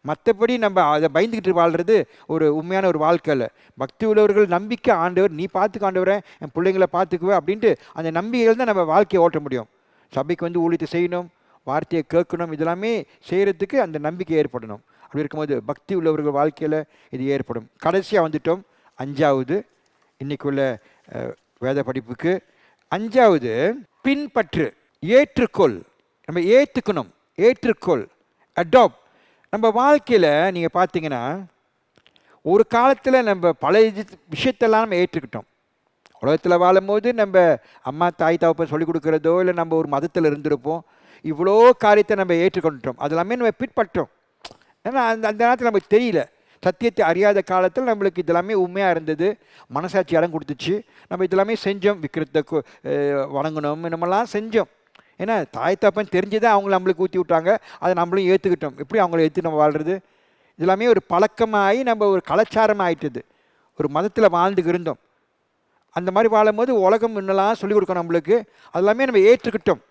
மற்றபடி நம்ம அதை பயந்துக்கிட்டு வாழ்கிறது ஒரு உண்மையான ஒரு வாழ்க்கை இல்லை. பக்தி உள்ளவர்கள் நம்பிக்கை ஆண்டவர், நீ பார்த்துக்க ஆண்டவரை, என் பிள்ளைங்களை பார்த்துக்குவேன் அப்படின்ட்டு அந்த நம்பிக்கைகள் தான் நம்ம வாழ்க்கையை ஓட்ட முடியும். சபைக்கு ஊழியத்தை செய்யணும், வார்த்தையை கேட்கணும், இதெல்லாமே செய்கிறதுக்கு அந்த நம்பிக்கை ஏற்படணும். அப்படி இருக்கும்போது பக்தி உள்ளவர்கள் வாழ்க்கையில் இது ஏற்படும். கடைசியாக வந்துட்டோம் 5வது இன்றைக்குள்ள வேத படிப்புக்கு. 5வது பின்பற்று, ஏற்றுக்கொள். நம்ம ஏற்றுக்கணும், ஏற்றுக்கொள், அடாப்ட். நம்ம வாழ்க்கையில் நீங்கள் பார்த்தீங்கன்னா ஒரு காலத்தில் நம்ம பல விஷயத்தெல்லாம் நம்ம ஏற்றுக்கிட்டோம். உலகத்தில் வாழும்போது நம்ம அம்மா தாய் தகப்பன் சொல்லிக் கொடுக்குறதோ இல்லை நம்ம ஒரு மதத்தில் இருந்திருப்போம், இவ்வளோ காரியத்தை நம்ம ஏற்றுக்கொண்டுட்டோம், அதெல்லாமே நம்ம பின்பற்றோம். ஏன்னா அந்த நேரத்தில் நமக்கு தெரியல, சத்தியத்தை அறியாத காலத்தில் நம்மளுக்கு இதெல்லாமே உண்மையாக இருந்தது, மனசாட்சி இடம் கொடுத்துச்சு, நம்ம இதெல்லாமே செஞ்சோம், விக்கிரத்தை வணங்கணும், நம்மளாம் செஞ்சோம். ஏன்னா தாய் தப்பன் தெரிஞ்சுதான் அவங்கள நம்மளுக்கு ஊற்றி விட்டாங்க, அதை நம்மளும் ஏற்றுக்கிட்டோம். எப்படி அவங்கள ஏற்று நம்ம வாழ்கிறது? இதெல்லாமே ஒரு பழக்கமாகி நம்ம ஒரு கலாச்சாரம் ஆகிட்டது, ஒரு மதத்தில் வாழ்ந்துக்கு இருந்தோம். அந்த மாதிரி வாழும்போது உலகம் இன்னெல்லாம் சொல்லிக் கொடுக்கணும் நம்மளுக்கு, அதெல்லாமே நம்ம ஏற்றுக்கிட்டோம்.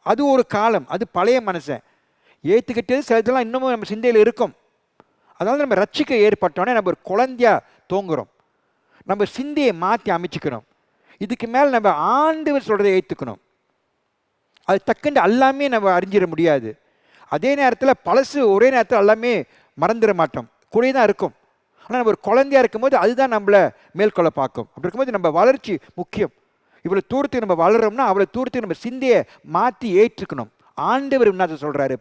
அது ஒரு காலம், அது பழைய மனுஷன் ஏற்றுக்கிட்டது. சில இதெல்லாம் இன்னமும் நம்ம சிந்தையில் இருக்கும். அதனால நம்ம ரட்சிக்க ஏற்பட்டோன்னே நம்ம ஒரு குழந்தையாக தோங்குறோம். நம்ம சிந்தையை மாற்றி அமைச்சிக்கணும். இதுக்கு மேலே நம்ம ஆண்டவர் சொல்கிறத ஏற்றுக்கணும். அது டக்குன்னு எல்லாமே நம்ம அறிஞ்சிட முடியாது. அதே நேரத்தில் பழசு ஒரே நேரத்தில் எல்லாமே மறந்துட மாட்டோம், கூட தான் இருக்கும். ஆனால் நம்ம ஒரு குழந்தையாக இருக்கும்போது அதுதான் நம்மளை மேற்கொள்ள பார்க்கும். அப்படி இருக்கும்போது நம்ம வளர்ச்சி முக்கியம். இவ்வளோ தூரத்துக்கு நம்ம வளர்கிறோம்னா அவ்வளோ தூரத்துக்கு நம்ம சிந்தையை மாற்றி ஏற்றுக்கணும். ஆண்டவர் என்ன சொல்கிறாரு?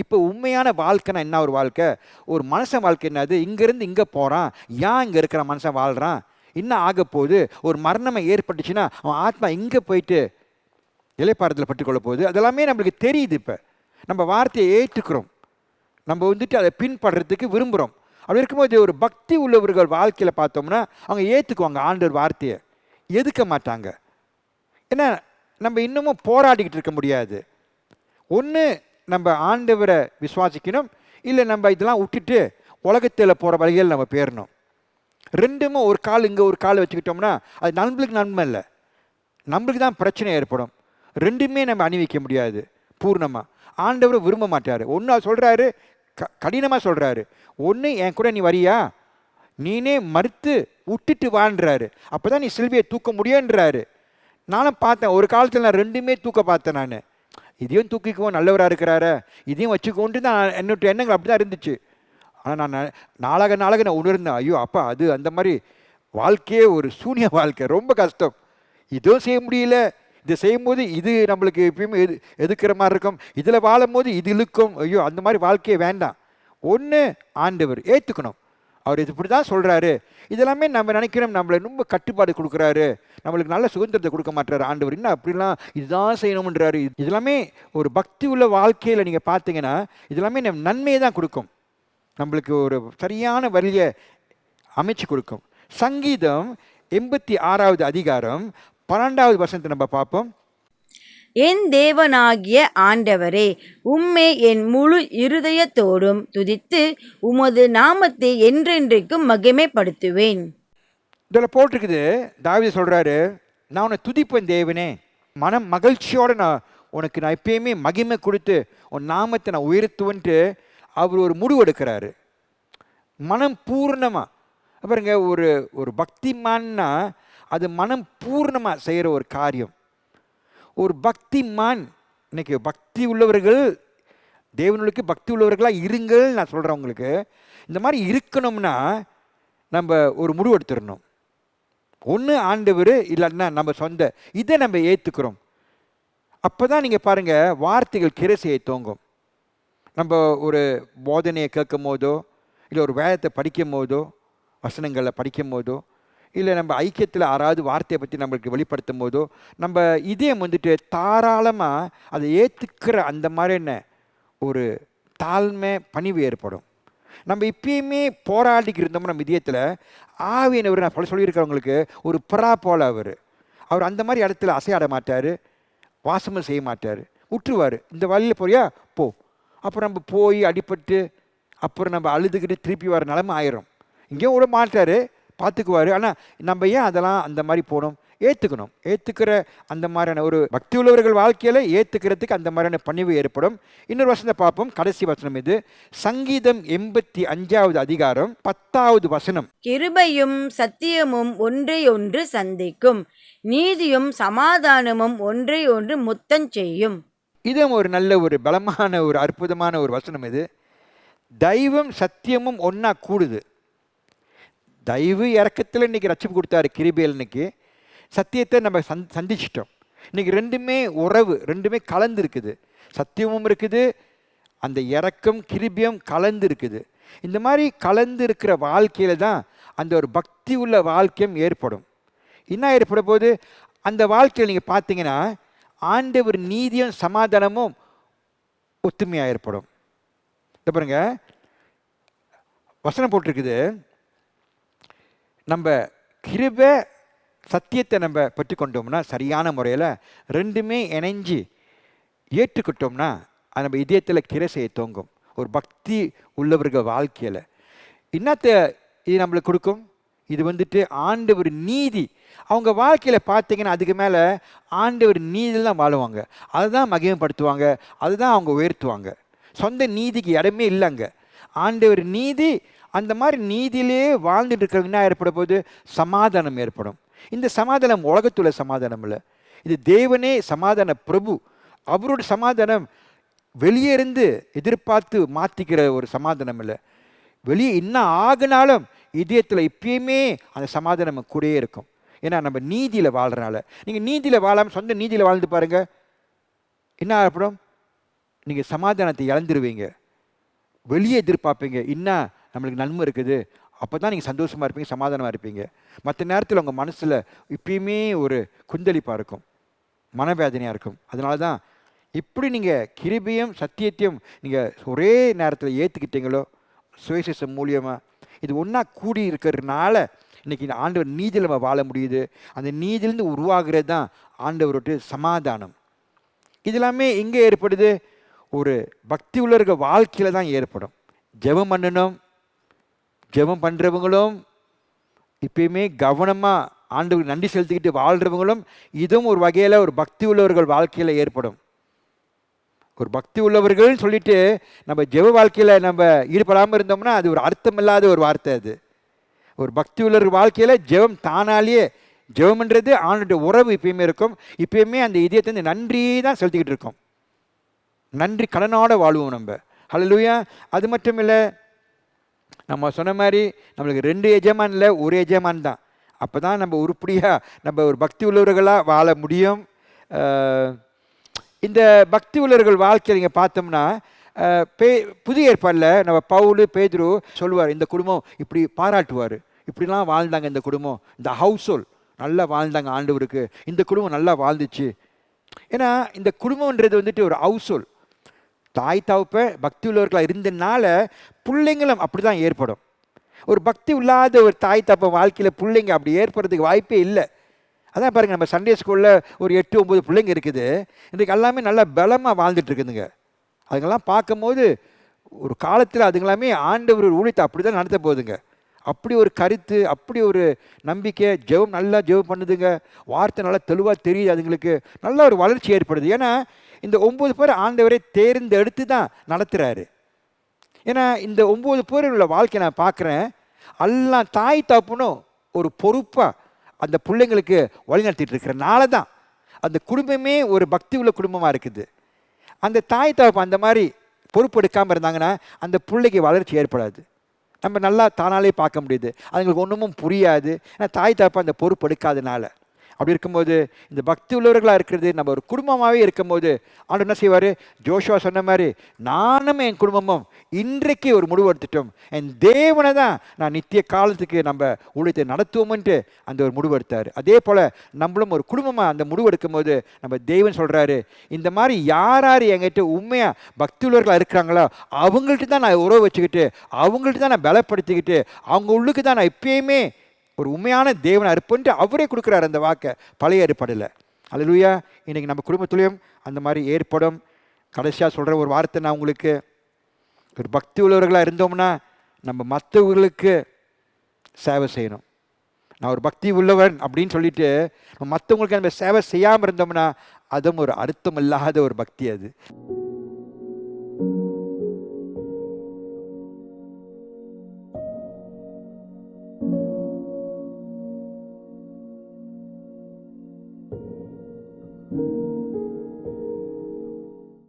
இப்போ உண்மையான வாழ்க்கைனா என்ன? ஒரு வாழ்க்கை, ஒரு மனுஷன் வாழ்க்கை என்னது? இங்கேருந்து இங்கே போகிறான், ஏன் இங்கே இருக்கிற மனுஷன் வாழ்கிறான், என்ன ஆக போகுது? ஒரு மரணம் ஏற்பட்டுச்சுன்னா அவன் ஆத்மா இங்கே போயிட்டு இலைப்பாரத்தில் பட்டுக்கொள்ள போகுது. அதெல்லாமே நம்மளுக்கு தெரியுது. இப்போ நம்ம வார்த்தையை ஏற்றுக்கிறோம், நம்ம வந்துட்டு அதை பின்பற்றுறதுக்கு விரும்புகிறோம். அப்படி இருக்கும்போது ஒரு பக்தி உள்ளவர்கள் வாழ்க்கையில் பார்த்தோம்னா அவங்க ஏற்றுக்குவாங்க ஆண்டவர் வார்த்தையை, எதுக்க மாட்டாங்க. ஏன்னா நம்ம இன்னமும் போராடிக்கிட்டு இருக்க முடியாது. ஒன்று நம்ம ஆண்டவரை விசுவாசிக்கணும், இல்லை நம்ம இதெல்லாம் விட்டுட்டு உலகத்தில் போகிற வழிகள் நம்ம பேரணும். ரெண்டுமே ஒரு கால் இங்கே ஒரு கால் வச்சுக்கிட்டோம்னா அது நம்மளுக்கு நன்மை இல்லை, நம்மளுக்கு தான் பிரச்சனை ஏற்படும். ரெண்டுமே நம்ம அணிவிக்க முடியாது பூர்ணமாக. ஆண்டவர் விரும்ப மாட்டார். ஒன்று சொல்கிறாரு, கடினமாக சொல்கிறாரு, ஒன்று என் கூட நீ வரியா, நீனே மறுத்து விட்டுட்டு வான்றாரு, அப்போ தான் நீ சிலுவையை தூக்க முடியுன்றாரு. நானும் பார்த்தேன், ஒரு காலத்தில் நான் ரெண்டுமே தூக்க பார்த்தேன். நான் இதையும் தூக்கிக்குவோம், நல்லவராக இருக்கிறாரு, இதையும் வச்சுக்கோன்ட்டு தான் என்னோட எண்ணங்கள் அப்படி தான் இருந்துச்சு. ஆனால் நான் நாளாக நான் உணர்ந்தேன், ஐயோ அப்பா அது அந்த மாதிரி வாழ்க்கையே ஒரு சூனிய வாழ்க்கை, ரொம்ப கஷ்டம். இதுவும் செய்ய முடியல, இதை செய்யும்போது இது நம்மளுக்கு எப்பயுமே எதுக்கிற மாதிரி இருக்கும், இதில் வாழும் போது இது இழுக்கும். ஐயோ அந்த மாதிரி வாழ்க்கையே வேண்டாம். ஒன்று ஆண்டவர் ஏற்றுக்கணும், அவர் இது இப்படி தான் சொல்கிறாரு. இதெல்லாமே நம்ம நினைக்கிறோம் நம்மளை ரொம்ப கட்டுப்பாடு கொடுக்குறாரு, நம்மளுக்கு நல்ல சுதந்திரத்தை கொடுக்க மாட்டாரு ஆண்டவர், இன்னும் அப்படிலாம் இதுதான் செய்யணும்ன்றாரு. இதெல்லாமே ஒரு பக்தி உள்ள வாழ்க்கையில் நீங்கள் பார்த்தீங்கன்னா இதெல்லாமே நம்ம நன்மையை தான் கொடுக்கும், நம்மளுக்கு ஒரு சரியான வழியை அமைச்சு கொடுக்கும். சங்கீதம் 86வது அதிகாரம் 12வது வசனத்தை நம்ம பார்ப்போம். என் தேவனாகிய ஆண்டவரே, உம்மை என் முழு இருதயத்தோடும் துதித்து உமது நாமத்தை என்றென்றைக்கும் மகிமைப்படுத்துவேன். இதில் போட்டிருக்குது, தாவீது சொல்கிறாரு, நான் உன்னை துதிப்பேன் தேவனே, மனம் மகிழ்ச்சியோடு நான் எப்பயுமே மகிமை கொடுத்து உன் நாமத்தை நான் உயர்த்துவன்ட்டு அவர் ஒரு முடிவு எடுக்கிறாரு, மனம் பூர்ணமாக. பாருங்க, ஒரு பக்திமான்னா அது மனம் பூர்ணமாக செய்கிற ஒரு காரியம். ஒரு பக்திமான், இன்னைக்கு பக்தி உள்ளவர்கள், தேவனுக்கு பக்தி உள்ளவர்களாக இருங்கள் நான் சொல்கிறேன் உங்களுக்கு. இந்த மாதிரி இருக்கணும்னா நம்ம ஒரு முடிவு எடுத்துடணும். ஒன்று ஆண்டவர், இல்லைன்னா நம்ம சொந்த இதை நம்ம ஏற்றுக்கிறோம். அப்போ தான் நீங்கள் பாருங்கள் வார்த்தைகள் கிரசையை தோங்கும். நம்ம ஒரு போதனையை கேட்கும் போதோ, இல்லை ஒரு வேதத்தை படிக்கும் போதோ, வசனங்களை படிக்கும் போதோ, இல்லை நம்ம ஐக்கியத்தில் யாராவது வார்த்தையை பற்றி நம்மளுக்கு வெளிப்படுத்தும் போதோ, நம்ம இதயம் வந்துட்டு தாராளமாக அதை ஏற்றுக்கிற அந்த மாதிரி என்ன ஒரு தாழ்மை பணிவு ஏற்படும். நம்ம இப்பயுமே போராடிக்கு இருந்தோம்னா நம்ம இதயத்தில் ஆவியானவர், நான் சொல்லியிருக்கிறவங்களுக்கு ஒரு புறா போல் அவர் அந்த மாதிரி இடத்துல அசையாட மாட்டார், வாசமும் செய்ய மாட்டார், விட்டுருவார். இந்த வழியில் போறியா போ, அப்புறம் நம்ம போய் அடிபட்டு அப்புறம் நம்ம அழுதுகிட்டு திருப்பி வர நிலமை ஆயிரும். இங்கேயும் விட மாட்டார், பார்த்துக்குவார். ஆனால் நம்ம ஏன் அதெல்லாம் அந்த மாதிரி போகணும்? ஏற்றுக்கணும். ஏற்றுக்கிற அந்த மாதிரியான ஒரு பக்தி உள்ளவர்கள் வாழ்க்கையில் ஏற்றுக்கிறதுக்கு அந்த மாதிரியான பணிவு ஏற்படும். இன்னொரு வசனத்தை பார்ப்போம், கடைசி வசனம் இது. சங்கீதம் 85வது அதிகாரம் 10வது வசனம். கிருபையும் சத்தியமும் ஒன்றை ஒன்று சந்திக்கும், நீதியும் சமாதானமும் ஒன்றை ஒன்று முத்தம் செய்யும். இதுவும் ஒரு நல்ல ஒரு பலமான ஒரு அற்புதமான ஒரு வசனம் இது. தெய்வம் சத்தியமும் ஒன்றா கூடுது. தயவு இறக்கத்தில் இன்றைக்கி ரட்சிப்பு கொடுத்தாரு கிருபையில். இன்னைக்கு சத்தியத்தை நம்ம சந்திச்சிட்டோம். இன்றைக்கி ரெண்டுமே உறவு, ரெண்டுமே கலந்து இருக்குது. சத்தியமும் இருக்குது, அந்த இறக்கம் கிருபியம் கலந்து இருக்குது. இந்த மாதிரி கலந்து இருக்கிற வாழ்க்கையில் தான் அந்த ஒரு பக்தி உள்ள வாழ்க்கையும் ஏற்படும். என்ன ஏற்பட போது அந்த வாழ்க்கையில் நீங்கள் பார்த்தீங்கன்னா ஆண்டவர் நீதியும் சமாதானமும் ஒத்துமையாக ஏற்படும். இதை பாருங்க, வசனம் போட்டிருக்குது, நம்ம கிருபை சத்தியத்தை நம்ம பற்றி கொண்டோம்னா சரியான முறையில் ரெண்டுமே இணைஞ்சு ஏற்றுக்கிட்டோம்னா அது நம்ம இதயத்தில் கிரசையை தோங்கும். ஒரு பக்தி உள்ளவர்கள் வாழ்க்கையில் என்னத்தை இது நம்மளுக்கு கொடுக்கும்? இது வந்துட்டு ஆண்டவர் நீதி. அவங்க வாழ்க்கையில் பார்த்தீங்கன்னா அதுக்கு மேலே ஆண்டவர் நீதியில் தான் வாழுவாங்க, அதுதான் மகிமைப்படுத்துவாங்க, அதுதான் அவங்க உயர்த்துவாங்க. சொந்த நீதிக்கு இடமே இல்லைங்க. ஆண்டவர் நீதி, அந்த மாதிரி நீதியிலே வாழ்ந்துட்டு இருக்கிறவங்க என்ன ஏற்பட போது சமாதானம் ஏற்படும். இந்த சமாதானம் உலகத்துள்ள சமாதானம் இல்லை, இது தேவனே சமாதான பிரபு. அவரோட சமாதானம் வெளியே இருந்து எதிர்பார்த்து மாற்றிக்கிற ஒரு சமாதானம் இல்லை. வெளியே இன்னும் ஆகினாலும் இதயத்தில் இப்பயுமே அந்த சமாதானம் கூடயே இருக்கும். ஏன்னா நம்ம நீதியில் வாழ்கிறனால. நீங்கள் நீதியில் வாழாமல் சொந்த நீதியில் வாழ்ந்து பாருங்கள், என்ன ஏற்படும்? நீங்கள் சமாதானத்தை இழந்துருவீங்க, வெளியே எதிர்பார்ப்பீங்க, இன்னும் நம்மளுக்கு நன்மை இருக்குது, அப்போ தான் நீங்கள் சந்தோஷமாக இருப்பீங்க, சமாதானமாக இருப்பீங்க. மற்ற நேரத்தில் உங்கள் மனசில் இப்பயுமே ஒரு குந்தளிப்பாக இருக்கும், மனவேதனையாக இருக்கும். அதனால தான் இப்படி நீங்கள் கிருபையும் சத்தியத்தையும் நீங்கள் ஒரே நேரத்தில் ஏற்றுக்கிட்டீங்களோ, சுவிசேஷம் மூலியமாக இது ஒன்றா கூடி இருக்கிறதுனால இன்றைக்கி இந்த ஆண்டவர் நீதியில் நம்ம வாழ முடியுது. அந்த நீதியிலேருந்து உருவாகிறது தான் ஆண்டவரோட சமாதானம். இதெல்லாமே எங்கே ஏற்படுது? ஒரு பக்தி உள்ளவர்கள் வாழ்க்கையில் தான் ஏற்படும். ஜெபம் பண்ணணும், ஜெபம் பண்ணுறவங்களும் இப்பயுமே கவனமாக ஆண்டவருக்கு நன்றி செலுத்திக்கிட்டு வாழ்கிறவங்களும் இதுவும் ஒரு வகையில் ஒரு பக்தி உள்ளவர்கள் வாழ்க்கையில் ஏற்படும். ஒரு பக்தி உள்ளவர்கள்னு சொல்லிட்டு நம்ம ஜெப வாழ்க்கையில் நம்ம ஈடுபடாமல் இருந்தோம்னா அது ஒரு அர்த்தமில்லாத ஒரு வார்த்தை. அது ஒரு பக்தி உள்ளவர் வாழ்க்கையில் ஜெபம் தானாலேயே, ஜெபம்ன்றது ஆண்டுடைய உறவு இப்பயுமே இருக்கும். இப்பயுமே அந்த இதயத்தை நன்றி தான் செலுத்திக்கிட்டு இருக்கோம். நன்றி கடனோட வாழ்வோம் நம்ம. ஹல்லேலூயா. அது மட்டும் இல்லை, நம்ம சொன்ன மாதிரி நம்மளுக்கு 2 எஜமான் இல்லை, ஒரு எஜமான் தான். அப்போ தான் நம்ம உருப்படியாக நம்ம ஒரு பக்தி உள்ளவர்களாக வாழ முடியும். இந்த பக்தி உள்ளவர்கள் வாழ்க்கையில் நீங்கள் பார்த்தோம்னா புதிய ஏற்பாடில் நம்ம பவுல் பேதுரு சொல்லுவார், இந்த குடும்பம் இப்படி பாராட்டுவார், இப்படிலாம் வாழ்ந்தாங்க இந்த குடும்பம், இந்த ஹவுஸ் ஹோல்ட் நல்லா வாழ்ந்தாங்க ஆண்டவருக்கு, இந்த குடும்பம் நல்லா வாழ்ந்துச்சு. ஏன்னா இந்த குடும்பம்ன்றது வந்துட்டு ஒரு ஹவுஸ் ஹோல்ட். தாய் தகப்ப பக்தி உள்ளவர்களாக இருந்தனால பிள்ளைங்களும் அப்படி தான் ஏற்படும். ஒரு பக்தி இல்லாத ஒரு தாய் தகப்ப வாழ்க்கையில் பிள்ளைங்க அப்படி ஏற்படுறதுக்கு வாய்ப்பே இல்லை. அதான் பாருங்கள், நம்ம சண்டே ஸ்கூலில் ஒரு 8-9 பிள்ளைங்க இருக்குது. இன்றைக்கு எல்லாமே நல்லா பலமாக வாழ்ந்துட்டு இருக்குதுங்க. அதுங்கெல்லாம் பார்க்கும்போது ஒரு காலத்தில் அதுங்களாமே ஆண்டவர் ஊழியத்தை அப்படி தான் நடத்த போகுதுங்க. அப்படி ஒரு கருத்து, அப்படி ஒரு நம்பிக்கை, ஜெபம் நல்லா ஜெபம் பண்ணுதுங்க, வார்த்தை நல்லா தெளிவாக தெரியுது, அதுங்களுக்கு நல்ல ஒரு வளர்ச்சி ஏற்படுது. ஏன்னா இந்த 9 பேர் ஆண்டவரை தேர்ந்தெடுத்து தான் நடத்துகிறாரு. ஏன்னா இந்த 9 பேர் உள்ள வாழ்க்கையை நான் பார்க்குறேன், எல்லாம் தாய் தகப்பனும் ஒரு பொறுப்பாக அந்த பிள்ளைங்களுக்கு வழிநடத்திட்டு இருக்கிறனால தான் அந்த குடும்பமே ஒரு பக்தி உள்ள குடும்பமாக இருக்குது. அந்த தாய் தகப்பன் அந்த மாதிரி பொறுப்பு எடுக்காமல் இருந்தாங்கன்னா அந்த பிள்ளைக்கு வளர்ச்சி ஏற்படாது. நம்ம நல்லா தானாலே பார்க்க முடியுது, அதுங்களுக்கு ஒன்றுமும் புரியாது. ஏன்னா தாய் தகப்பன் அந்த பொறுப்பு எடுக்காதனால. அப்படி இருக்கும்போது இந்த பக்தி உள்ளவர்களாக இருக்கிறது நம்ம ஒரு குடும்பமாகவே இருக்கும்போது ஆண்டவர் என்ன செய்வார்? ஜோஷுவா சொன்ன மாதிரி, நானும் என் குடும்பமும் இன்றைக்கு ஒரு முடிவு எடுத்துட்டோம், என் தேவனை தான் நான் நித்திய காலத்துக்கு நம்ம ஊழியத்தை நடத்துவோம்ன்ட்டு அந்த ஒரு முடிவு எடுத்தார். அதே போல் நம்மளும் ஒரு குடும்பமாக அந்த முடிவு எடுக்கும்போது நம்ம தேவன் சொல்கிறாரு, இந்த மாதிரி யார் யார் என்கிட்ட உண்மையாக பக்தி உள்ளவர்களாக இருக்கிறாங்களோ அவங்கள்ட்ட தான் நான் உறவு வச்சுக்கிட்டு, அவங்கள்ட்ட தான் நான் பலப்படுத்திக்கிட்டு, அவங்க உள்ளுக்கு தான் நான் எப்பயுமே ஒரு உண்மையான தேவனை அர்ப்பணிட்டு அவரே கொடுக்குறாரு அந்த வாக்கை பழைய ஏற்பாடில். அல்லேலூயா. இன்றைக்கி நம்ம குடும்பத்துலேயும் அந்த மாதிரி ஏற்படும். கடைசியாக சொல்கிற ஒரு வார்த்தை, நான் உங்களுக்கு ஒரு பக்தி உள்ளவர்களாக இருந்தோம்னா நம்ம மற்றவர்களுக்கு சேவை செய்யணும். நான் ஒரு பக்தி உள்ளவன் அப்படின்னு சொல்லிட்டு மற்றவங்களுக்கு நம்ம சேவை செய்யாமல் இருந்தோம்னா அதுவும் ஒரு அர்த்தம் இல்லாத ஒரு பக்தி. அது